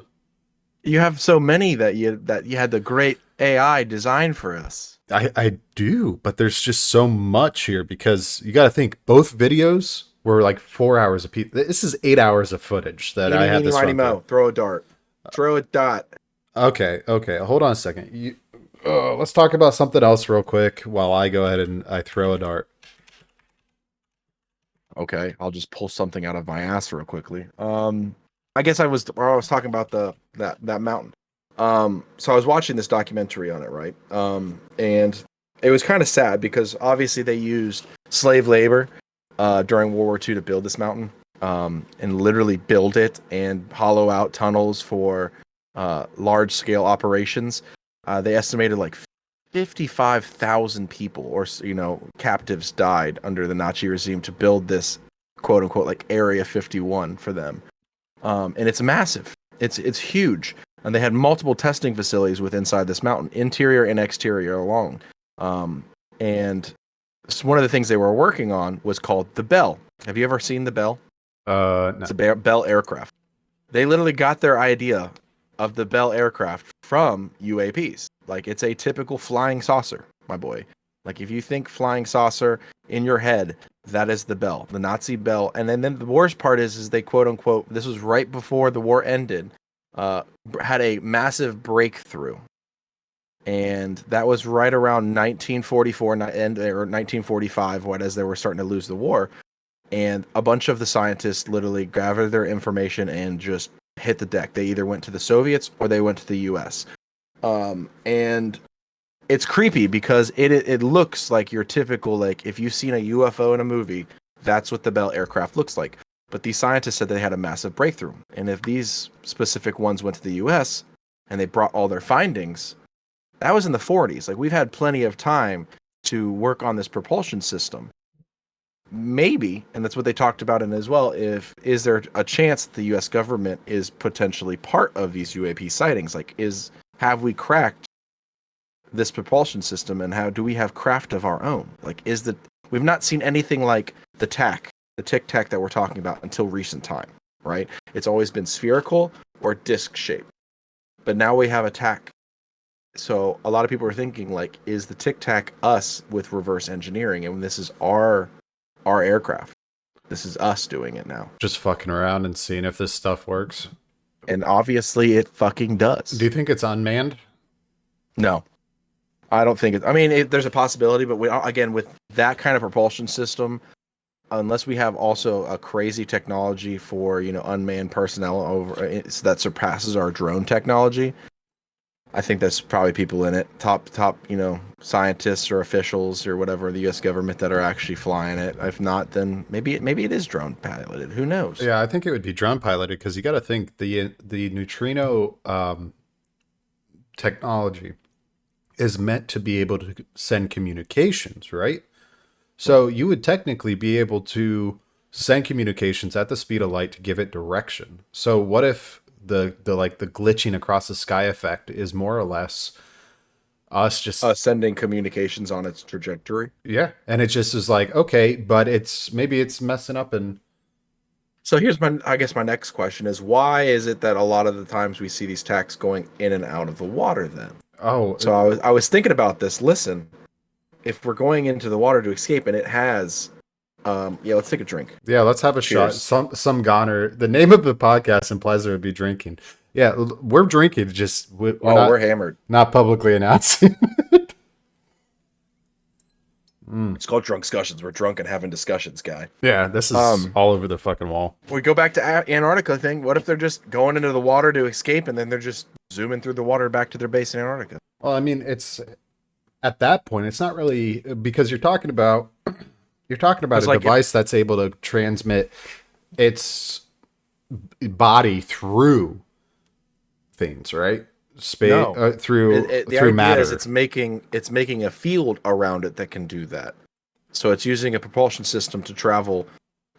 You have so many that you had the great AI design for us. I do, but there's just so much here because you got to think both videos were like 4 hours a piece. This is 8 hours of footage that I had this run. Throw a dart. Throw a dot. Okay. Hold on a second. Let's talk about something else real quick while I go ahead and I throw a dart. Okay, I'll just pull something out of my ass real quickly. I guess I was talking about that mountain. So I was watching this documentary on it, right? And it was kind of sad because obviously they used slave labor during World War II to build this mountain, and literally build it and hollow out tunnels for large scale operations. They estimated like 55,000 people or captives died under the Nazi regime to build this quote unquote like Area 51 for them. And it's massive. It's huge. And they had multiple testing facilities within inside this mountain, interior and exterior along. And one of the things they were working on was called the Bell. Have you ever seen the Bell? No. It's a Bell aircraft. They literally got their idea of the Bell aircraft from UAPs. Like, it's a typical flying saucer, my boy. Like, if you think flying saucer in your head, that is the Bell, the Nazi Bell. And then the worst part is they quote unquote, this was right before the war ended, had a massive breakthrough. And that was right around 1944 or 1945, as they were starting to lose the war. And a bunch of the scientists literally gathered their information and just hit the deck. They either went to the Soviets or they went to the US. And it's creepy because it looks like your typical, like, if you've seen a UFO in a movie, that's what the Bell aircraft looks like. But these scientists said they had a massive breakthrough. And if these specific ones went to the US and they brought all their findings, that was in the 40s. Like, we've had plenty of time to work on this propulsion system. Maybe, and that's what they talked about in as well, is there a chance that the US government is potentially part of these UAP sightings? Like, have we cracked this propulsion system, and how do we have craft of our own? Like, we've not seen anything like the Tic Tac that we're talking about until recent time, right? It's always been spherical or disc shaped. But now we have a TAC. So a lot of people are thinking, like, is the Tic Tac us with reverse engineering? And this is our aircraft. This is us doing it now. Just fucking around and seeing if this stuff works. And obviously it fucking does. Do you think it's unmanned? No. I don't think there's a possibility, but again, with that kind of propulsion system, unless we have also a crazy technology for, unmanned personnel that surpasses our drone technology, I think there's probably people in it, top, scientists or officials or whatever, the U.S. government that are actually flying it. If not, then maybe it is drone piloted. Who knows? Yeah, I think it would be drone piloted because you got to think the neutrino technology is meant to be able to send communications, right? So you would technically be able to send communications at the speed of light to give it direction. So what if the glitching across the sky effect is more or less us just Sending communications on its trajectory. yeah, and it just is like okay, but maybe it's messing up and So here's my next question is why is it that a lot of the times we see these tacks going in and out of the water then? oh So I was thinking about this. Listen, if we're going into the water to escape and it has, let's take a drink. yeah, let's have a shot. Cheers. Some goner. The name of the podcast implies there would be drinking. Yeah, we're drinking. Just We're hammered. not publicly announcing. It's called Drunkscussions. We're drunk and having discussions, guy. Yeah, this is all over the fucking wall. We go back to Antarctica thing. What if they're just going into the water to escape and then they're just zooming through the water back to their base in Antarctica? Well, I mean, it's at that point, it's not really because you're talking about It's a like device that's able to transmit its body through things, right? Space No. through The through idea matter. is it's making a field around it that can do that. So it's using a propulsion system to travel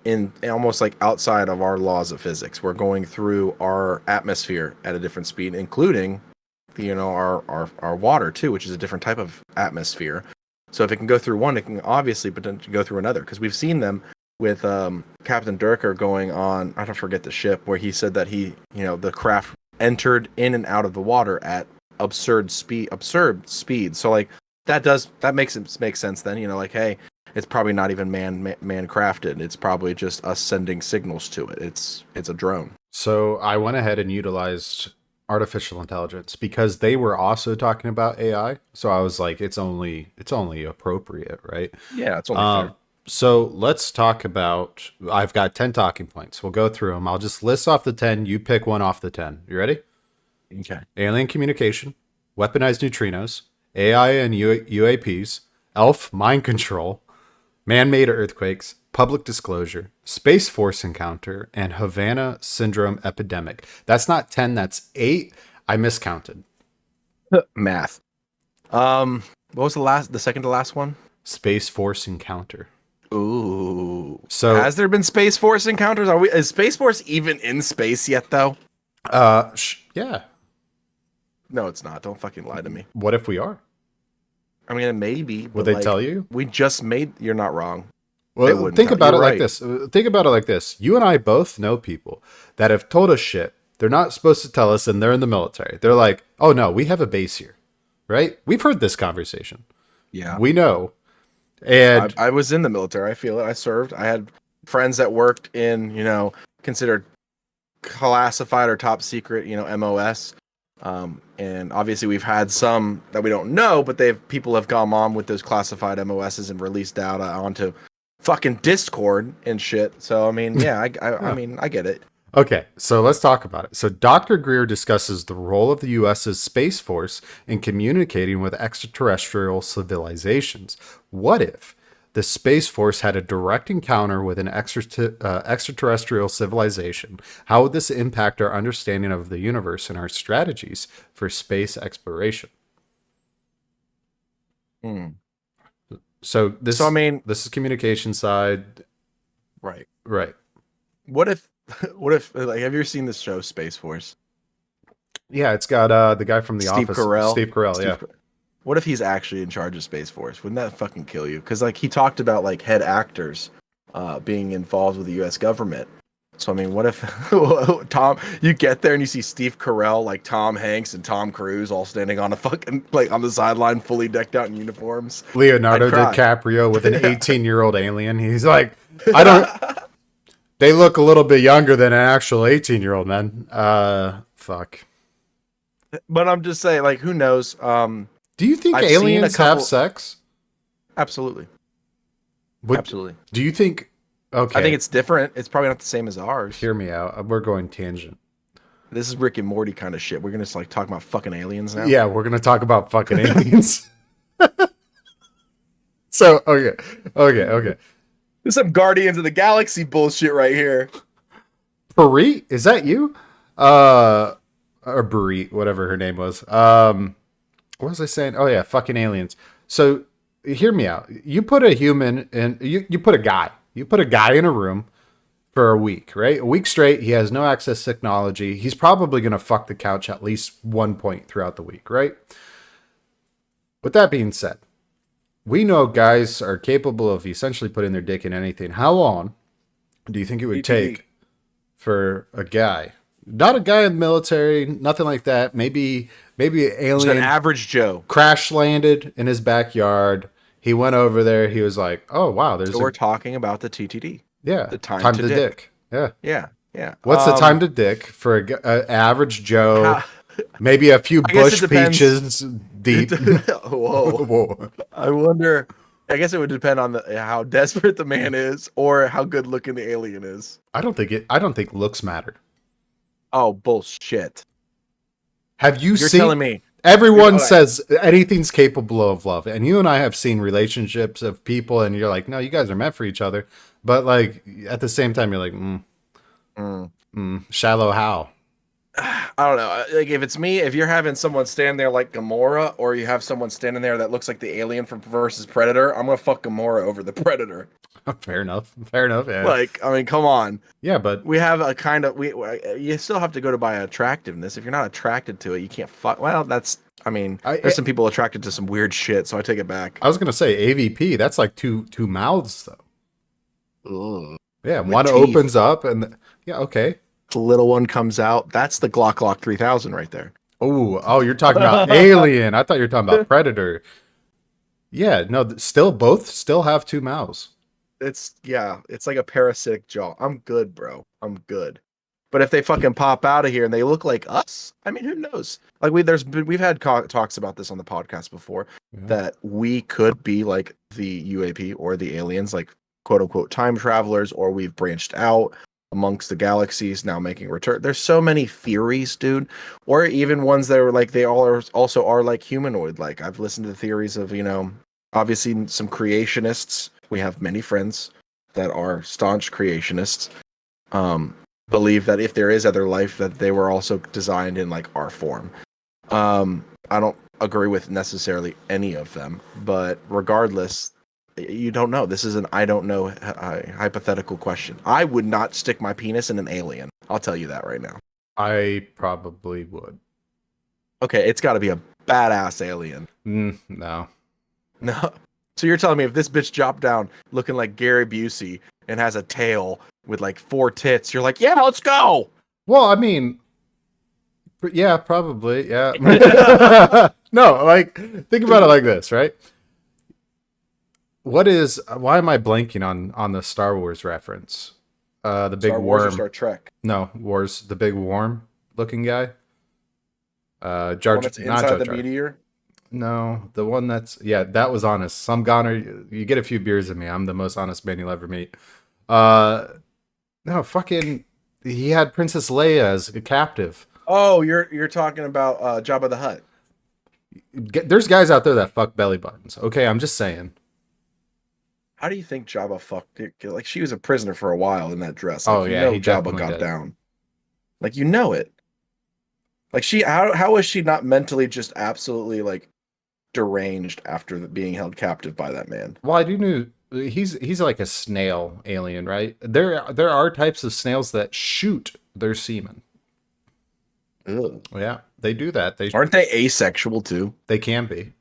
in almost like outside of our laws of physics. We're going through our atmosphere at a different speed, including our water too, which is a different type of atmosphere. So if it can go through one, it can obviously potentially go through another. Because we've seen them with Captain Durker going on, I don't forget the ship, where he said that the craft entered in and out of the water at absurd speed. So like that makes sense then. Hey, it's probably not even man crafted. It's probably just us sending signals to it. It's a drone. So I went ahead and utilized artificial intelligence because they were also talking about AI. So I was like, it's only appropriate, right? Yeah, it's only fair. So let's talk about. I've got 10 talking points. We'll go through them. I'll just list off the 10. You pick one off the 10. You ready? Okay. Alien communication, weaponized neutrinos, AI and UAPs, elf mind control, man-made earthquakes, public disclosure, Space Force encounter, and Havana syndrome epidemic. That's not 10, that's 8. I miscounted. Math. What was the second to last one? Space Force encounter. Ooh. So has there been Space Force encounters? Is Space Force even in space yet though? Yeah. No, it's not. Don't fucking lie to me. What if we are? I mean, maybe. Would they tell you? We just made. You're not wrong. Well, think about it like this. Think about it like this. You and I both know people that have told us shit they're not supposed to tell us, and they're in the military. They're like, "Oh no, we have a base here," right? We've heard this conversation. Yeah, we know. And I was in the military. I feel it. I served. I had friends that worked in, considered classified or top secret, MOS. And obviously we've had some that we don't know, but people have gone on with those classified MOSs and released data onto fucking Discord and shit. So I mean, yeah, I mean, I get it. Okay, so let's talk about it. So Dr. Greer discusses the role of the U.S.'s Space Force in communicating with extraterrestrial civilizations. What if the Space Force had a direct encounter with an extraterrestrial civilization? How would this impact our understanding of the universe and our strategies for space exploration? So this is communication side. Right. What if like, have you ever seen this show Space Force? Yeah, it's got the guy from The Steve Office, Carell. Steve Carell. Yeah. What if he's actually in charge of Space Force? Wouldn't that fucking kill you? Because like he talked about like head actors being involved with the U.S. government. So I mean, what if Tom? You get there and you see Steve Carell, like Tom Hanks and Tom Cruise, all standing on a fucking like on the sideline, fully decked out in uniforms. Leonardo DiCaprio with an 18-year-old alien. He's like, I don't. They look a little bit younger than an actual 18-year-old, man. Fuck. But I'm just saying, like, who knows? Do you think aliens have sex? Absolutely. Absolutely. Do you think? Okay. I think it's different. It's probably not the same as ours. Hear me out. We're going tangent. This is Rick and Morty kind of shit. We're gonna just like talk about fucking aliens now. Yeah, we're gonna talk about fucking aliens. So okay. There's some Guardians of the Galaxy bullshit right here. Parit, is that you? Or Barit, whatever her name was. What was I saying? Oh yeah, fucking aliens. So hear me out. You put a human in. You put a guy. You put a guy in a room for a week, right? A week straight. He has no access to technology. He's probably gonna fuck the couch at least one point throughout the week, right? With that being said, we know guys are capable of essentially putting their dick in anything. How long do you think it would take for a guy, not a guy in the military, nothing like that, maybe an Just alien, an average Joe. crash landed in his backyard? He went over there. He was like, "Oh wow, there's So we're talking about the TTD. yeah, the time to dick. Yeah, Yeah. what's the time to dick for a average Joe? How- Maybe a few I guess bush it depends. peaches deep. Whoa. Whoa. I wonder. I guess it would depend on how desperate the man is, or how good looking the alien is. I don't think looks matter. Oh bullshit! Have you You're seen? telling me Everyone All right. says anything's capable of love, and you and I have seen relationships of people, and you're like, no, you guys are meant for each other, but like at the same time, you're like, shallow how? I don't know. Like if it's me, if you're having someone stand there like Gamora, or you have someone standing there that looks like the alien from versus Predator, I'm gonna fuck Gamora over the Predator. Fair enough. Yeah. Like, I mean, come on. Yeah, but We have a kind of you still have to go to by attractiveness. If you're not attracted to it, you can't fuck. Well, that's. I mean, there's some people attracted to some weird shit, so I take it back. I was gonna say AVP. That's like two mouths though. Ugh. Yeah, With one teeth. opens up, and yeah, okay. The little one comes out. That's the Glock 3000 right there. Oh, you're talking about Alien. I thought you were talking about Predator. Yeah, no, both still have two mouths. It's like a parasitic jaw. I'm good, bro. I'm good. But if they fucking pop out of here and they look like us, I mean, who knows? Like we've had talks about this on the podcast before, that we could be like the UAP or the aliens, like quote unquote time travelers, or we've branched out amongst the galaxies now making return. There's so many theories, dude, or even ones that are like they all are also are like humanoid. Like I've listened to theories of, obviously some creationists. We have many friends that are staunch creationists. Believe that if there is other life, that they were also designed in like our form. I don't agree with necessarily any of them, but regardless, you don't know. This is an I don't know hypothetical question. I would not stick my penis in an alien. I'll tell you that right now. I probably would. Okay, it's got to be a badass alien. No. No. So you're telling me if this bitch dropped down looking like Gary Busey and has a tail with like 4 tits, you're like, yeah, let's go. Well, I mean, yeah, probably, yeah. No, like, think about it like this, right? Why am I blanking on the Star Wars reference? The big Star Wars or worm. Star Trek? No, Wars, the big worm looking guy. The Jar one that's not inside Jar the Jar. meteor? No, the one that was honest. Some goner, you get a few beers in me. I'm the most honest man you'll ever meet. No, fucking, he had Princess Leia as a captive. Oh, you're talking about Jabba the Hutt. There's guys out there that fuck belly buttons. Okay, I'm just saying. How do you think Jabba fucked it? Like she was a prisoner for a while in that dress. Oh, Like, yeah, he Jabba definitely got did. down. Like you know it. Like how was she not mentally just absolutely like deranged after being held captive by that man? Well, I do know he's like a snail alien, right? There are types of snails that shoot their semen. Ugh. Yeah, they do that. Aren't they asexual too? They can be.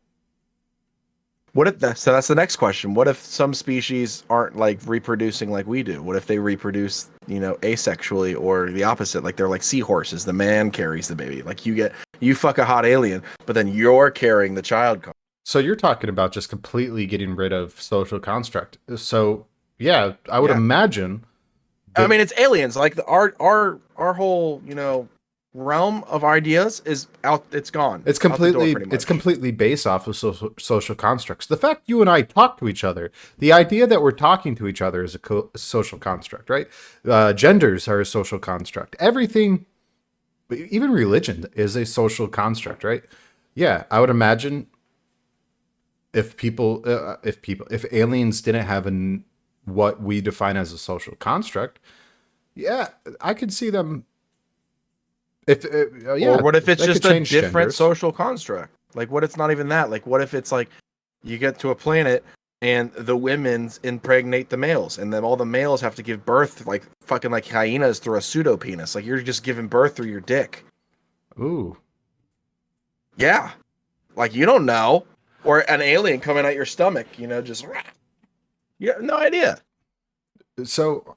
What if so that's the next question. What if some species aren't like reproducing like we do? What if they reproduce, asexually or the opposite? Like they're like seahorses. The man carries the baby. Like you fuck a hot alien, but then you're carrying the child. So you're talking about just completely getting rid of social construct. So yeah, I would imagine. I mean, it's aliens. Like our whole realm of ideas is out. It's gone. It's out the door, completely pretty much. completely based off of social constructs. The fact you and I talk to each other, the idea that we're talking to each other is a social construct, right? Genders are a social construct. Everything but even religion is a social construct, right? Yeah, I would imagine if aliens didn't have what we define as a social construct, yeah, I could see them. If yeah, Or what if it's they could just a change different genders. social construct? Like, what it's not even that? Like, what if it's like you get to a planet and the women's impregnate the males, and then all the males have to give birth like fucking like hyenas through a pseudo penis? Like, you're just giving birth through your dick. Ooh, Yeah, like you don't know, or an alien coming out your stomach. Just you have no idea. so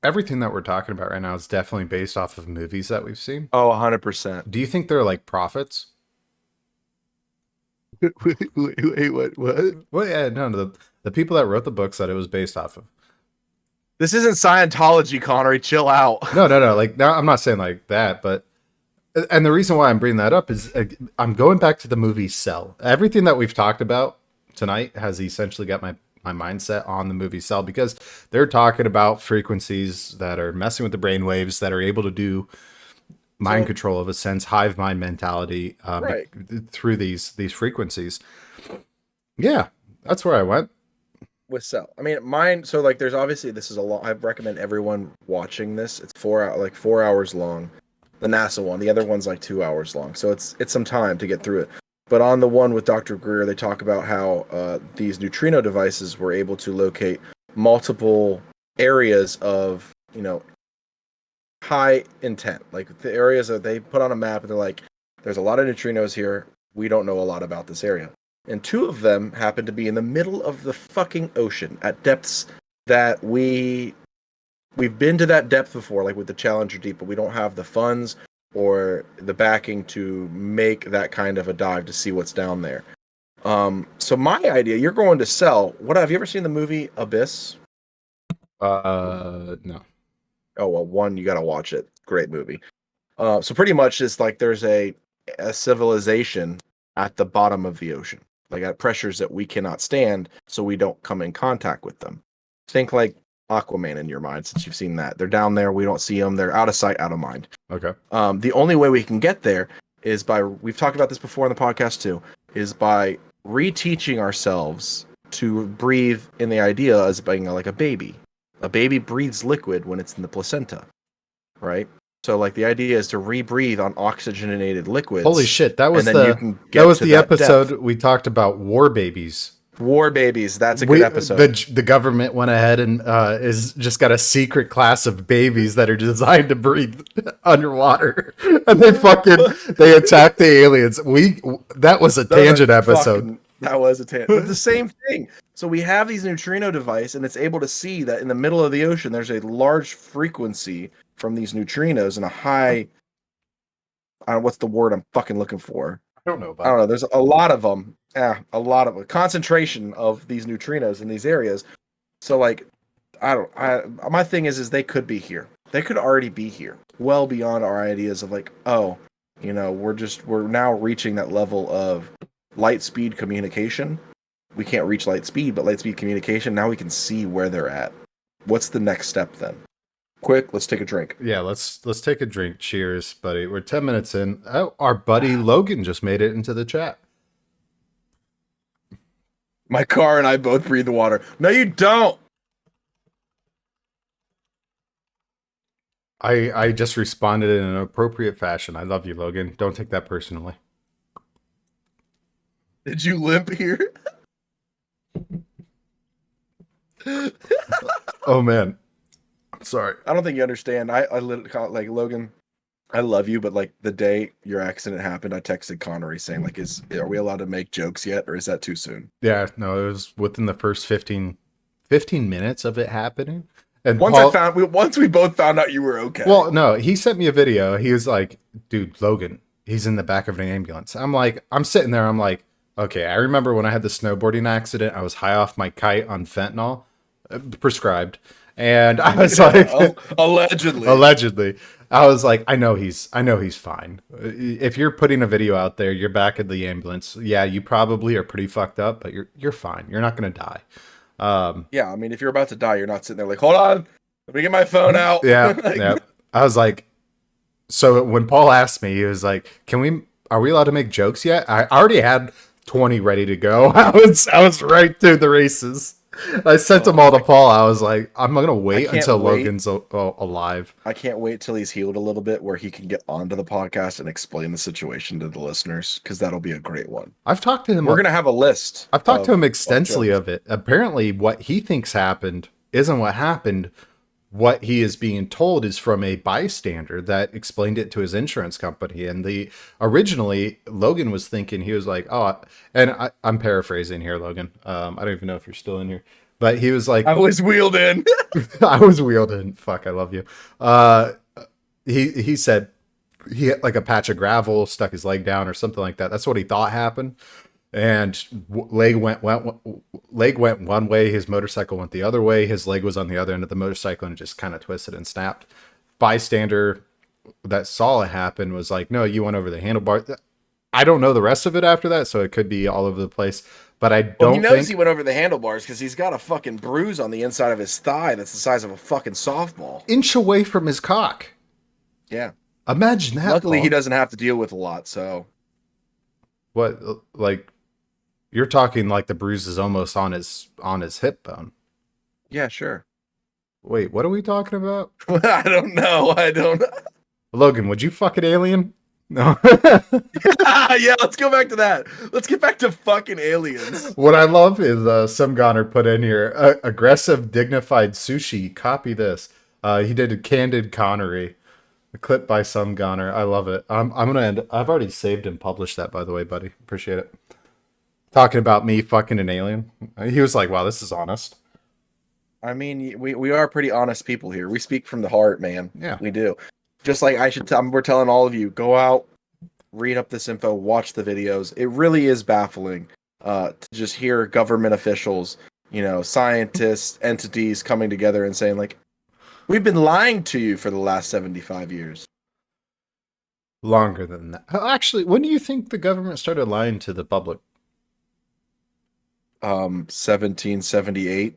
everything that we're talking about right now is definitely based off of movies that we've seen. Oh, 100%. Do you think they're like prophets? Wait, what? Well, yeah, no, the people that wrote the books that it was based off of. This isn't Scientology, Connery. Chill out. No. Like, no, I'm not saying like that, but and the reason why I'm bringing that up is I'm going back to the movie Cell. Everything that we've talked about tonight has essentially got my mindset on the movie Cell, because they're talking about frequencies that are messing with the brain waves that are able to do mind control of a sense, hive mind mentality, Right. through these frequencies. Yeah, that's where I went. With Cell. I mean, mine. So like, there's obviously this is a lot. I recommend everyone watching this. It's 4 hours long. The NASA one. The other one's like 2 hours long. So it's some time to get through it. But on the one with Dr. Greer, they talk about how these neutrino devices were able to locate multiple areas of high intent, like the areas that they put on a map, and they're like, "There's a lot of neutrinos here. We don't know a lot about this area." And two of them happen to be in the middle of the fucking ocean at depths that we've been to that depth before, like with the Challenger Deep, but we don't have the funds or the backing to make that kind of a dive to see what's down there. So my idea, you're going to Cell. What have you ever seen the movie Abyss? No. Oh well, one, you got to watch it. Great movie. So pretty much it's like there's a civilization at the bottom of the ocean, like at pressures that we cannot stand, so we don't come in contact with them. Think like Aquaman in your mind, since you've seen that. They're down there, we don't see them, they're out of sight, out of mind. Okay. The only way we can get there is by, we've talked about this before in the podcast too, is by reteaching ourselves to breathe in the idea as being like a baby. A baby breathes liquid when it's in the placenta, right? So like the idea is to rebreathe on oxygenated liquids. Holy shit, that was and then you can get that was to the that episode depth. we talked about war babies. War babies. That's a good episode. The government went ahead and is just got a secret class of babies that are designed to breathe underwater, and they attack the aliens. That was a tangent episode. That was a tangent. But the same thing. So we have these neutrino device, and it's able to see that in the middle of the ocean, there's a large frequency from these neutrinos and a high. I don't know what's the word I'm fucking looking for. I don't know about. I don't know. There's a lot of them. Yeah, a lot of a concentration of these neutrinos in these areas. So like, my thing is they could be here. They could already be here, well beyond our ideas of like, oh, we're now reaching that level of light speed communication. We can't reach light speed, but light speed communication. Now we can see where they're at. What's the next step then? Quick, let's take a drink. Yeah, let's take a drink. Cheers, buddy. We're 10 minutes in. Oh, our buddy Logan just made it into the chat. My car and I both breathe the water. No, you don't. I just responded in an appropriate fashion. I love you, Logan. Don't take that personally. Did you limp here? Oh man, I'm sorry. I don't think you understand. I literally call it like, Logan, I love you, but like the day your accident happened, I texted Connery saying like, are we allowed to make jokes yet, or is that too soon? Yeah, no, it was within the first 15 minutes of it happening. And once we both found out you were okay. Well, no, he sent me a video. He was like, dude, Logan, he's in the back of an ambulance. I'm sitting there. I'm like, okay, I remember when I had the snowboarding accident, I was high off my kite on fentanyl, prescribed. And I was like, allegedly, I was like, I know he's fine. If you're putting a video out there, you're back at the ambulance. Yeah, you probably are pretty fucked up, but you're fine. You're not going to die. Yeah, I mean, if you're about to die, you're not sitting there like, hold on, let me get my phone out. Yeah, Like, yeah. I was like, So when Paul asked me, he was like, are we allowed to make jokes yet? I already had 20 ready to go. I was right through the races. I sent them all to Paul. I was like, I'm going to wait can't until wait. Logan's alive. I can't wait till he's healed a little bit where he can get onto the podcast and explain the situation to the listeners, because that'll be a great one. I've talked to him. We're going to have a list. I've talked to him of extensively jokes. of it. Apparently, what he thinks happened isn't what happened. What he is being told is from a bystander that explained it to his insurance company. And originally Logan was thinking, he was like, oh, and I'm paraphrasing here, Logan. I don't even know if you're still in here, but he was like, I was wheeled in. I was wheeled in. Fuck, I love you. He said he hit like a patch of gravel, stuck his leg down or something like that. That's what he thought happened. And leg went one way, his motorcycle went the other way, his leg was on the other end of the motorcycle and it just kind of twisted and snapped. Bystander that saw it happen was like, no, you went over the handlebar. I don't know the rest of it after that, so it could be all over the place, but I don't He knows think he went over the handlebars because he's got a fucking bruise on the inside of his thigh that's the size of a fucking softball. inch away from his cock. Yeah. Imagine that. Luckily, Paul. he doesn't have to deal with a lot, so. What, like, you're talking like the bruise is almost on his hip bone. Yeah, sure. Wait, what are we talking about? I don't know. Logan, would you fuck an alien? No. Yeah, let's go back to that. Let's get back to fucking aliens. What I love is some goner put in here aggressive, dignified sushi. Copy this. He did a candid Connery. A clip by some goner. I love it. I'm gonna end. I've already saved and published that, by the way, buddy. Appreciate it. Talking about me fucking an alien. He was like, "Wow, this is honest." I mean, we are pretty honest people here. We speak from the heart, man. Yeah. We do. Just like we're telling all of you, go out, read up this info, watch the videos. It really is baffling to just hear government officials, scientists, entities coming together and saying like, we've been lying to you for the last 75 years. Longer than that. Actually, when do you think the government started lying to the public? 1778.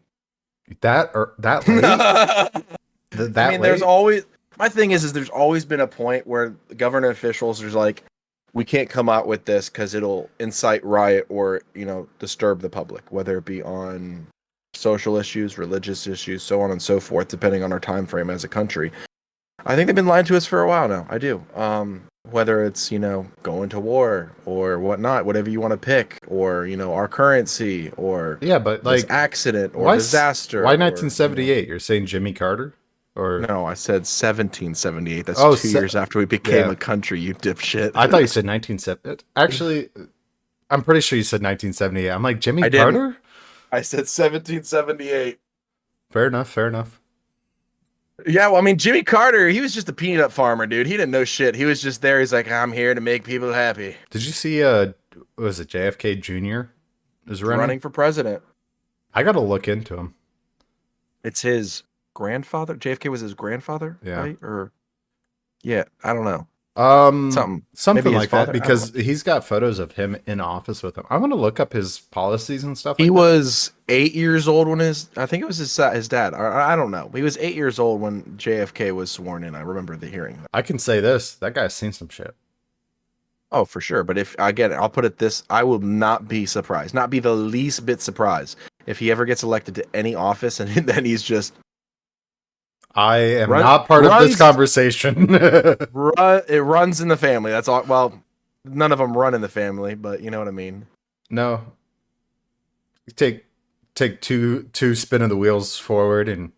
That late? That I mean, late? there's always, my thing is there's always been a point where the government officials are like, we can't come out with this because it'll incite riot or, disturb the public, whether it be on social issues, religious issues, so on and so forth, depending on our time frame as a country. I think they've been lying to us for a while now. I do. Whether it's, going to war or whatnot, whatever you want to pick, or, our currency, or yeah, but like accident or disaster. Why 1978? You're saying Jimmy Carter? Or no, I said 1778. That's 2 years after we became a country, you dipshit. I thought you said 1970. Actually, I'm pretty sure you said 1978. I'm like, Jimmy Carter? I said 1778. Fair enough. Yeah, well, I mean, Jimmy Carter, he was just a peanut farmer, dude. He didn't know shit. He was just there. He's like, I'm here to make people happy. Did you see, was it JFK Jr. is running for president? I got to look into him. It's his grandfather. JFK was his grandfather, yeah. Right? Or, yeah, I don't know. Something Maybe like father, that, because he's got photos of him in office with him. I'm going to look up his policies and stuff. He like was 8 years old when I think it was his dad. I don't know. He was 8 years old when JFK was sworn in. I remember the hearing. I can say this: that guy's seen some shit. Oh, for sure. But if I'll put it this: I will not be surprised, not be the least bit surprised, if he ever gets elected to any office and then he's just. I am not part of this conversation. It runs in the family. That's all. Well, none of them run in the family, but you know what I mean. No. Take two spin of the wheels forward, and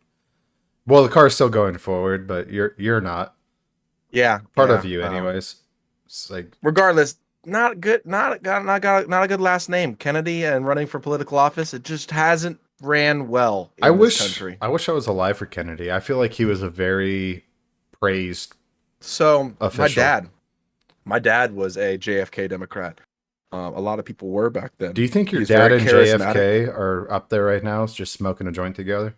well, the car's still going forward, but you're not. Yeah, part of you, anyways. It's like, regardless, not good. Not a good last name, Kennedy, and running for political office. It just hasn't ran well in this country. I wish I was alive for Kennedy. I feel like he was a very praised official. My dad was a JFK Democrat. A lot of people were back then. Do you think your dad and JFK are up there right now, just smoking a joint together?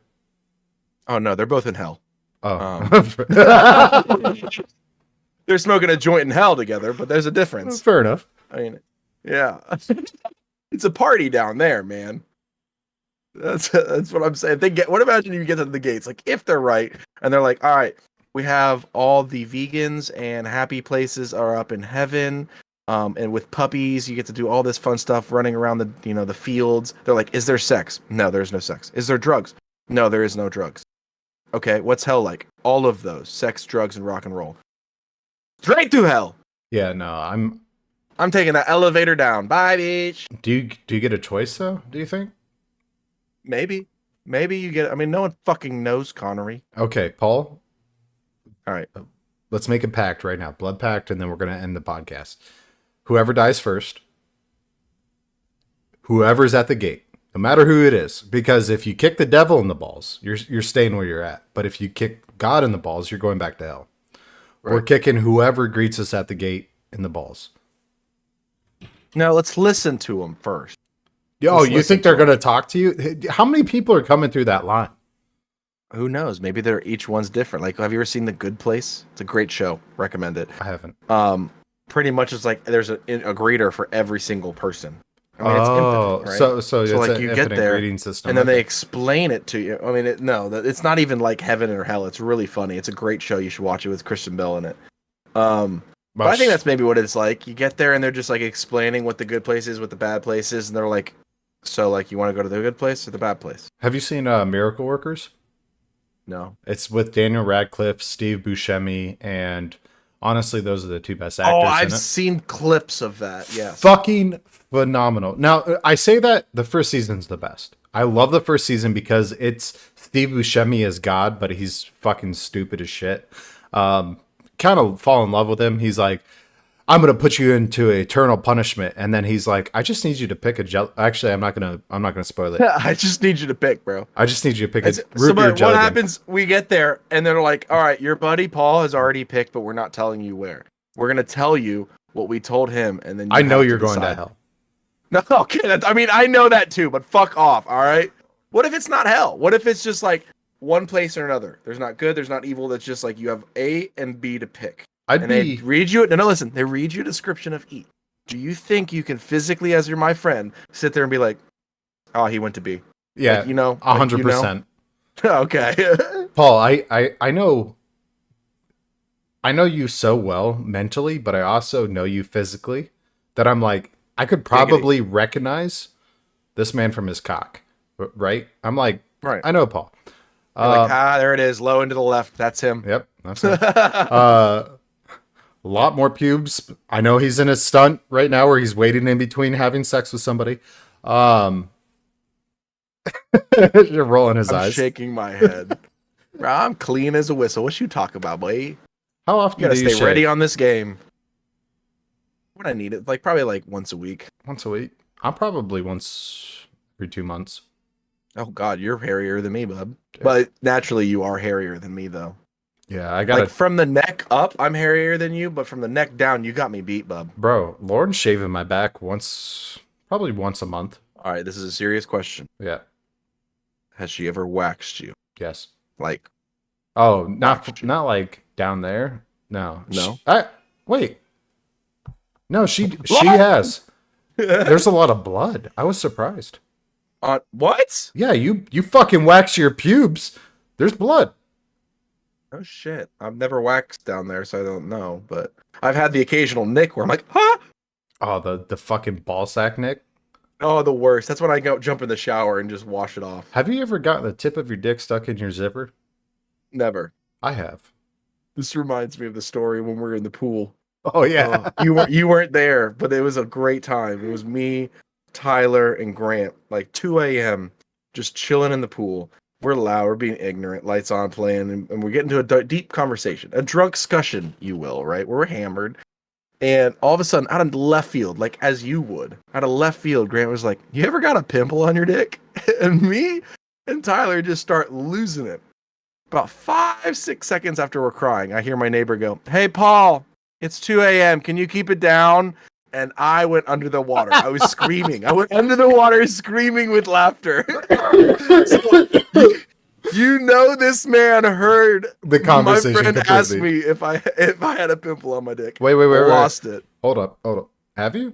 Oh no, they're both in hell. Oh, they're smoking a joint in hell together, but there's a difference. Fair enough. I mean, yeah, it's a party down there, man. That's what I'm saying. What imagine you get to the gates, like if they're right and they're like, all right, We have all the vegans and happy places are up in heaven. And with puppies, you get to do all this fun stuff running around the fields. They're like, is there sex? No, there's no sex. Is there drugs? No, there is no drugs. Okay, what's hell like? All of those. Sex, drugs, and rock and roll. Straight to hell. Yeah, no, I'm taking that elevator down. Bye, bitch. do you get a choice though, do you think? Maybe you get. I mean, no one fucking knows, Connery. Okay, Paul, All right. let's make a pact right now. Blood pact, and then we're gonna end the podcast. Whoever dies first, whoever's at the gate, no matter who it is, because if you kick the devil in the balls, you're staying where you're at. But if you kick God in the balls, you're going back to hell. We're kicking whoever greets us at the gate in the balls. Now let's listen to them first. Oh, Let's you listen think they're to 'em. going to talk to you? How many people are coming through that line? Who knows? Maybe they're each one's different. Like, have you ever seen The Good Place? It's a great show. Recommend it. I haven't. Pretty much it's like there's a greeter for every single person. I mean, it's Oh, infinite, right? so it's like an you get infinite there, greeting system. and then they Okay. explain it to you. I mean, it's not even like heaven or hell. It's really funny. It's a great show. You should watch it with Christian Bale in it. But I think that's maybe what it's like. You get there and they're just like explaining what the good place is, what the bad place is, and they're like, so like you want to go to the good place or the bad place? Have you seen Miracle Workers? No. It's with Daniel Radcliffe, Steve Buscemi, and honestly, those are the two best actors. Oh, in I've it. seen clips of that. Yes. Fucking phenomenal. Now, I say that the first season's the best. I love the first season because it's Steve Buscemi as God, but he's fucking stupid as shit. Kind of fall in love with him. He's like, I'm gonna put you into eternal punishment, and then he's like, I just need you to pick a gel. Actually, I'm not gonna spoil it. I just need you to pick, bro. I just need you to pick a So, root beer but jelly what bean. happens? We get there, and they're like, "All right, your buddy Paul has already picked, but we're not telling you where. We're gonna tell you what we told him, and then you I know have you're going to decide." hell. No, okay. I mean, I know that too, but fuck off. All right. What if it's not hell? What if it's just like one place or another? There's not good. There's not evil. That's just like you have A and B to pick. I'd And be they read you. No, listen. They read you a description of each. Do you think you can physically, as you're my friend, sit there and be like, "Oh, he went to B." yeah, Like, you know, 100%. Okay. Paul, I know you so well mentally, but I also know you physically that I'm like, I could probably recognize this man from his cock, right? I'm like, Right. I know Paul. You're like, there it is, low and to the left. That's him. Yep, that's it. A lot more pubes. I know he's in a stunt right now where he's waiting in between having sex with somebody. You're rolling his I'm eyes. shaking my head. Bro, I'm clean as a whistle. What you talk about, boy? How often You gotta do you stay shave? ready on this game. When I need it, like probably like once a week. Once a week. I'm probably once every 2 months. Oh God, you're hairier than me, bub. But naturally, you are hairier than me, though. Yeah, I got Like from the neck up, I'm hairier than you, but from the neck down, you got me beat, bub. Bro, Lauren's shaving my back probably once a month. All right, this is a serious question. Yeah. Has she ever waxed you? Yes. Like, Oh, not like down there. No. No? Wait. No, she has. There's a lot of blood. I was surprised. what? Yeah, you fucking wax your pubes. There's blood. Oh shit! I've never waxed down there, so I don't know. But I've had the occasional nick where I'm like, huh? Oh, the fucking ball sack, Nick. Oh, the worst. That's when I go jump in the shower and just wash it off. Have you ever gotten the tip of your dick stuck in your zipper? Never. I have. This reminds me of the story when we were in the pool. Oh yeah. You weren't there, but it was a great time. It was me, Tyler, and Grant, like 2 a.m., just chilling in the pool. We're loud, we're being ignorant, lights on, playing, and we're getting to a deep conversation, a drunkscussion, you will, right? Where we're hammered, and all of a sudden, out of left field, like as you would, out of left field, Grant was like, "You ever got a pimple on your dick?" And me and Tyler just start losing it. About 5-6 seconds after we're crying, I hear my neighbor go, "Hey, Paul, it's 2 a.m. Can you keep it down?" And I went under the water. I was screaming. I went under the water screaming with laughter. So, you know, this man heard The conversation my friend completely. asked me if I had a pimple on my dick. Wait. Lost it. Hold up. Have you?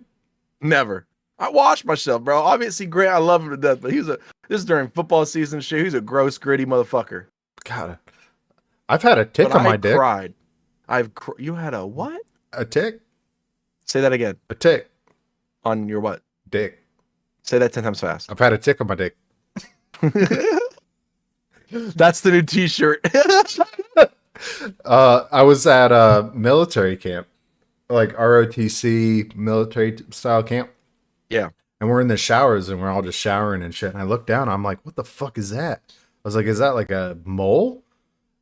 Never. I washed myself, bro. Obviously, Grant, I love him to death, but this is during football season shit. He's a gross, gritty motherfucker. God. I've had a tick But on my I dick. cried. You had a what? A tick? Say that again. A tick. On your what? Dick. Say that 10 times fast. I've had a tick on my dick. That's the new T-shirt. I was at a military camp, like ROTC military style camp. Yeah. And we're in the showers and we're all just showering and shit. And I look down, I'm like, what the fuck is that? I was like, is that like a mole?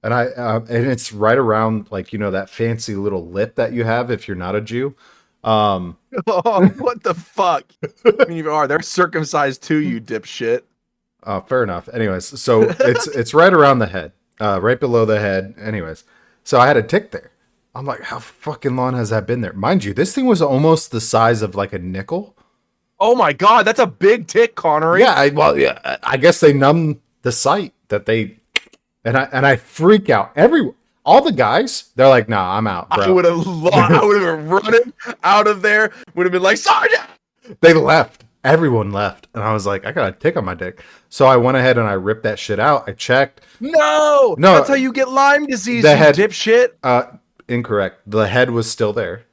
And and it's right around like, you know, that fancy little lip that you have if you're not a Jew. Oh, what the fuck? I mean, you are. They're circumcised too, you dipshit. Fair enough. Anyways, so it's right around the head, right below the head. Anyways, so I had a tick there. I'm like, how fucking long has that been there? Mind you, this thing was almost the size of like a nickel. Oh my god, that's a big tick, Connery. Yeah, I guess they numb the site that they, and I freak out. All the guys, they're like, nah, I'm out, bro. I would have been running out of there. Would have been like, Sergeant. They left. Everyone left, and I was like, I got a tick on my dick. So I went ahead and I ripped that shit out. I checked. No, that's how you get Lyme disease, the you head- dipshit. Incorrect. The head was still there.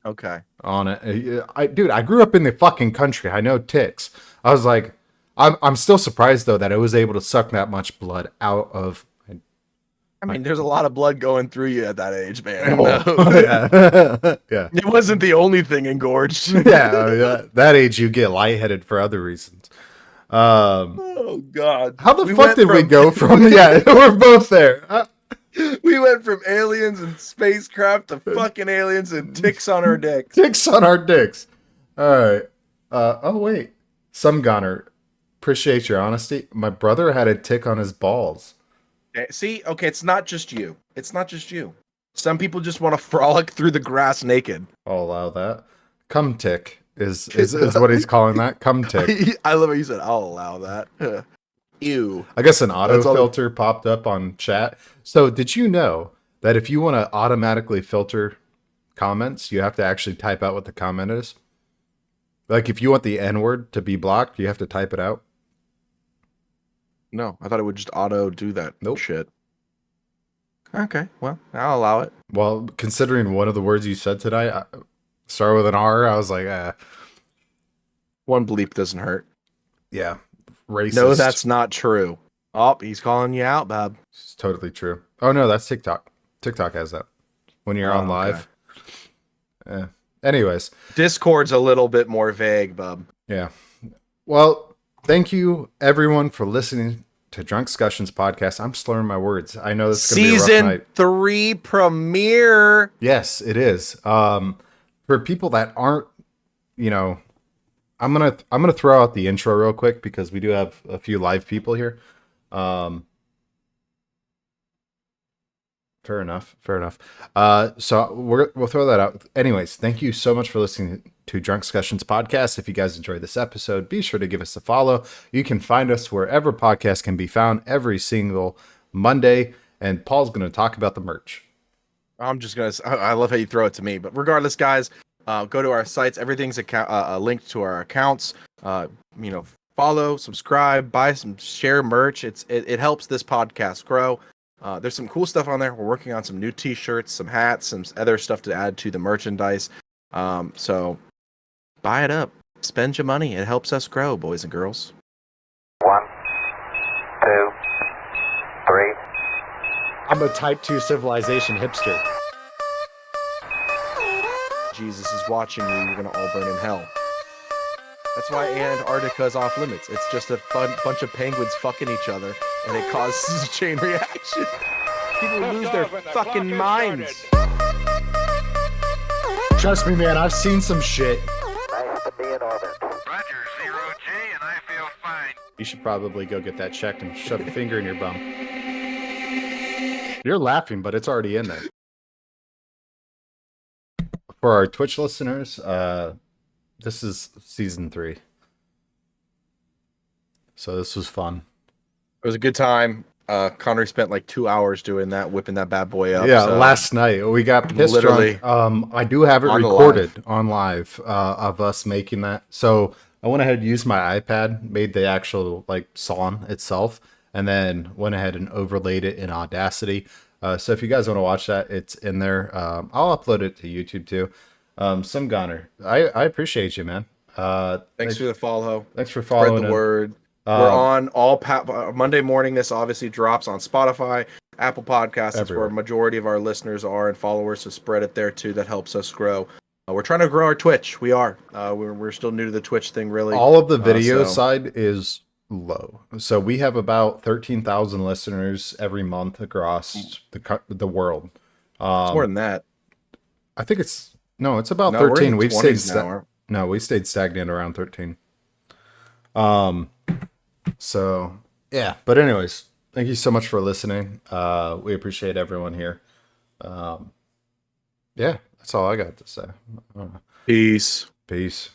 Okay. On it. I grew up in the fucking country. I know ticks. I was like, I'm still surprised though that it was able to suck that much blood out of. I mean, there's a lot of blood going through you at that age, man. Yeah. Yeah. It wasn't the only thing engorged. Yeah. That age you get lightheaded for other reasons. Oh god. How the fuck did we go from? Yeah, we're both there. We went from aliens and spacecraft to fucking aliens and ticks on our dick. Ticks on our dicks. All right. Oh wait, some goner. Appreciate your honesty. My brother had a tick on his balls. See, okay, it's not just you. It's not just you. Some people just want to frolic through the grass naked. I'll allow that. Cum tick is what he's calling that. Cum tick. I love how you said, I'll allow that. Ew. I guess an auto That's all- filter popped up on chat. So did you know that if you want to automatically filter comments, you have to actually type out what the comment is? Like if you want the N-word to be blocked, you have to type it out. No, I thought it would just auto do that. Nope. Shit. Okay, well, I'll allow it. Well, considering one of the words you said today started with an R, I was like, One bleep doesn't hurt. yeah, racist. No, that's not true. Oh, he's calling you out, Bob. It's totally true. Oh no, that's TikTok. TikTok has that when you're on live. Anyways, Discord's a little bit more vague, Bub. yeah. Well, thank you everyone for listening to Drunkscussions podcast. I'm slurring my words. I know this is gonna be a rough Season night. 3 premiere. Yes, it is. For people that aren't, you know, I'm gonna throw out the intro real quick because we do have a few live people here. Fair enough. So we'll throw that out. Anyways, thank you so much for listening to Drunkscussions podcast. If you guys enjoyed this episode, be sure to give us a follow. You can find us wherever podcasts can be found every single Monday. And Paul's going to talk about the merch. I'm just going to, I love how you throw it to me. But regardless, guys, go to our sites. Everything's linked to our accounts. Follow, subscribe, buy some, share merch. It helps this podcast grow. There's some cool stuff on there. We're working on some new t-shirts, some hats, some other stuff to add to the merchandise. So buy it up. Spend your money. It helps us grow, boys and girls. 1, 2, 3. I'm a type 2 civilization hipster. Jesus is watching you. You're going to all burn in hell. That's why Antarctica is off limits. It's just a bunch of penguins fucking each other, and it causes a chain reaction. People lose their fucking minds. Trust me, man, I've seen some shit. Nice to be in orbit. Roger, 0G, and I feel fine. You should probably go get that checked and shove a finger in your bum. You're laughing, but it's already in there. For our Twitch listeners, this is season 3. So this was fun. It was a good time. Connor spent like 2 hours doing that, whipping that bad boy up. Yeah, so- last night we got pissed Literally. drunk. I do have it On the recorded on live of us making that. So I went ahead and used my iPad, made the actual like song itself, and then went ahead and overlaid it in Audacity. So if you guys want to watch that, it's in there. I'll upload it to YouTube too. Some Gunner, I appreciate you, man. Thanks for the follow. Thanks for Spread following. the word. We're on all Monday morning. This obviously drops on Spotify, Apple Podcasts. That's where Everywhere. a majority of our listeners are and followers. So spread it there too. That helps us grow. We're trying to grow our Twitch. We are. We're still new to the Twitch thing, really. All of the video so- side is low. So we have about 13,000 listeners every month across the world. It's more than that. I think it's about No, we're 13. in the We've 20s stayed now. no, we stayed stagnant around 13. So yeah, but anyways, thank you so much for listening. We appreciate everyone here. Yeah, that's all I got to say. Peace. Peace.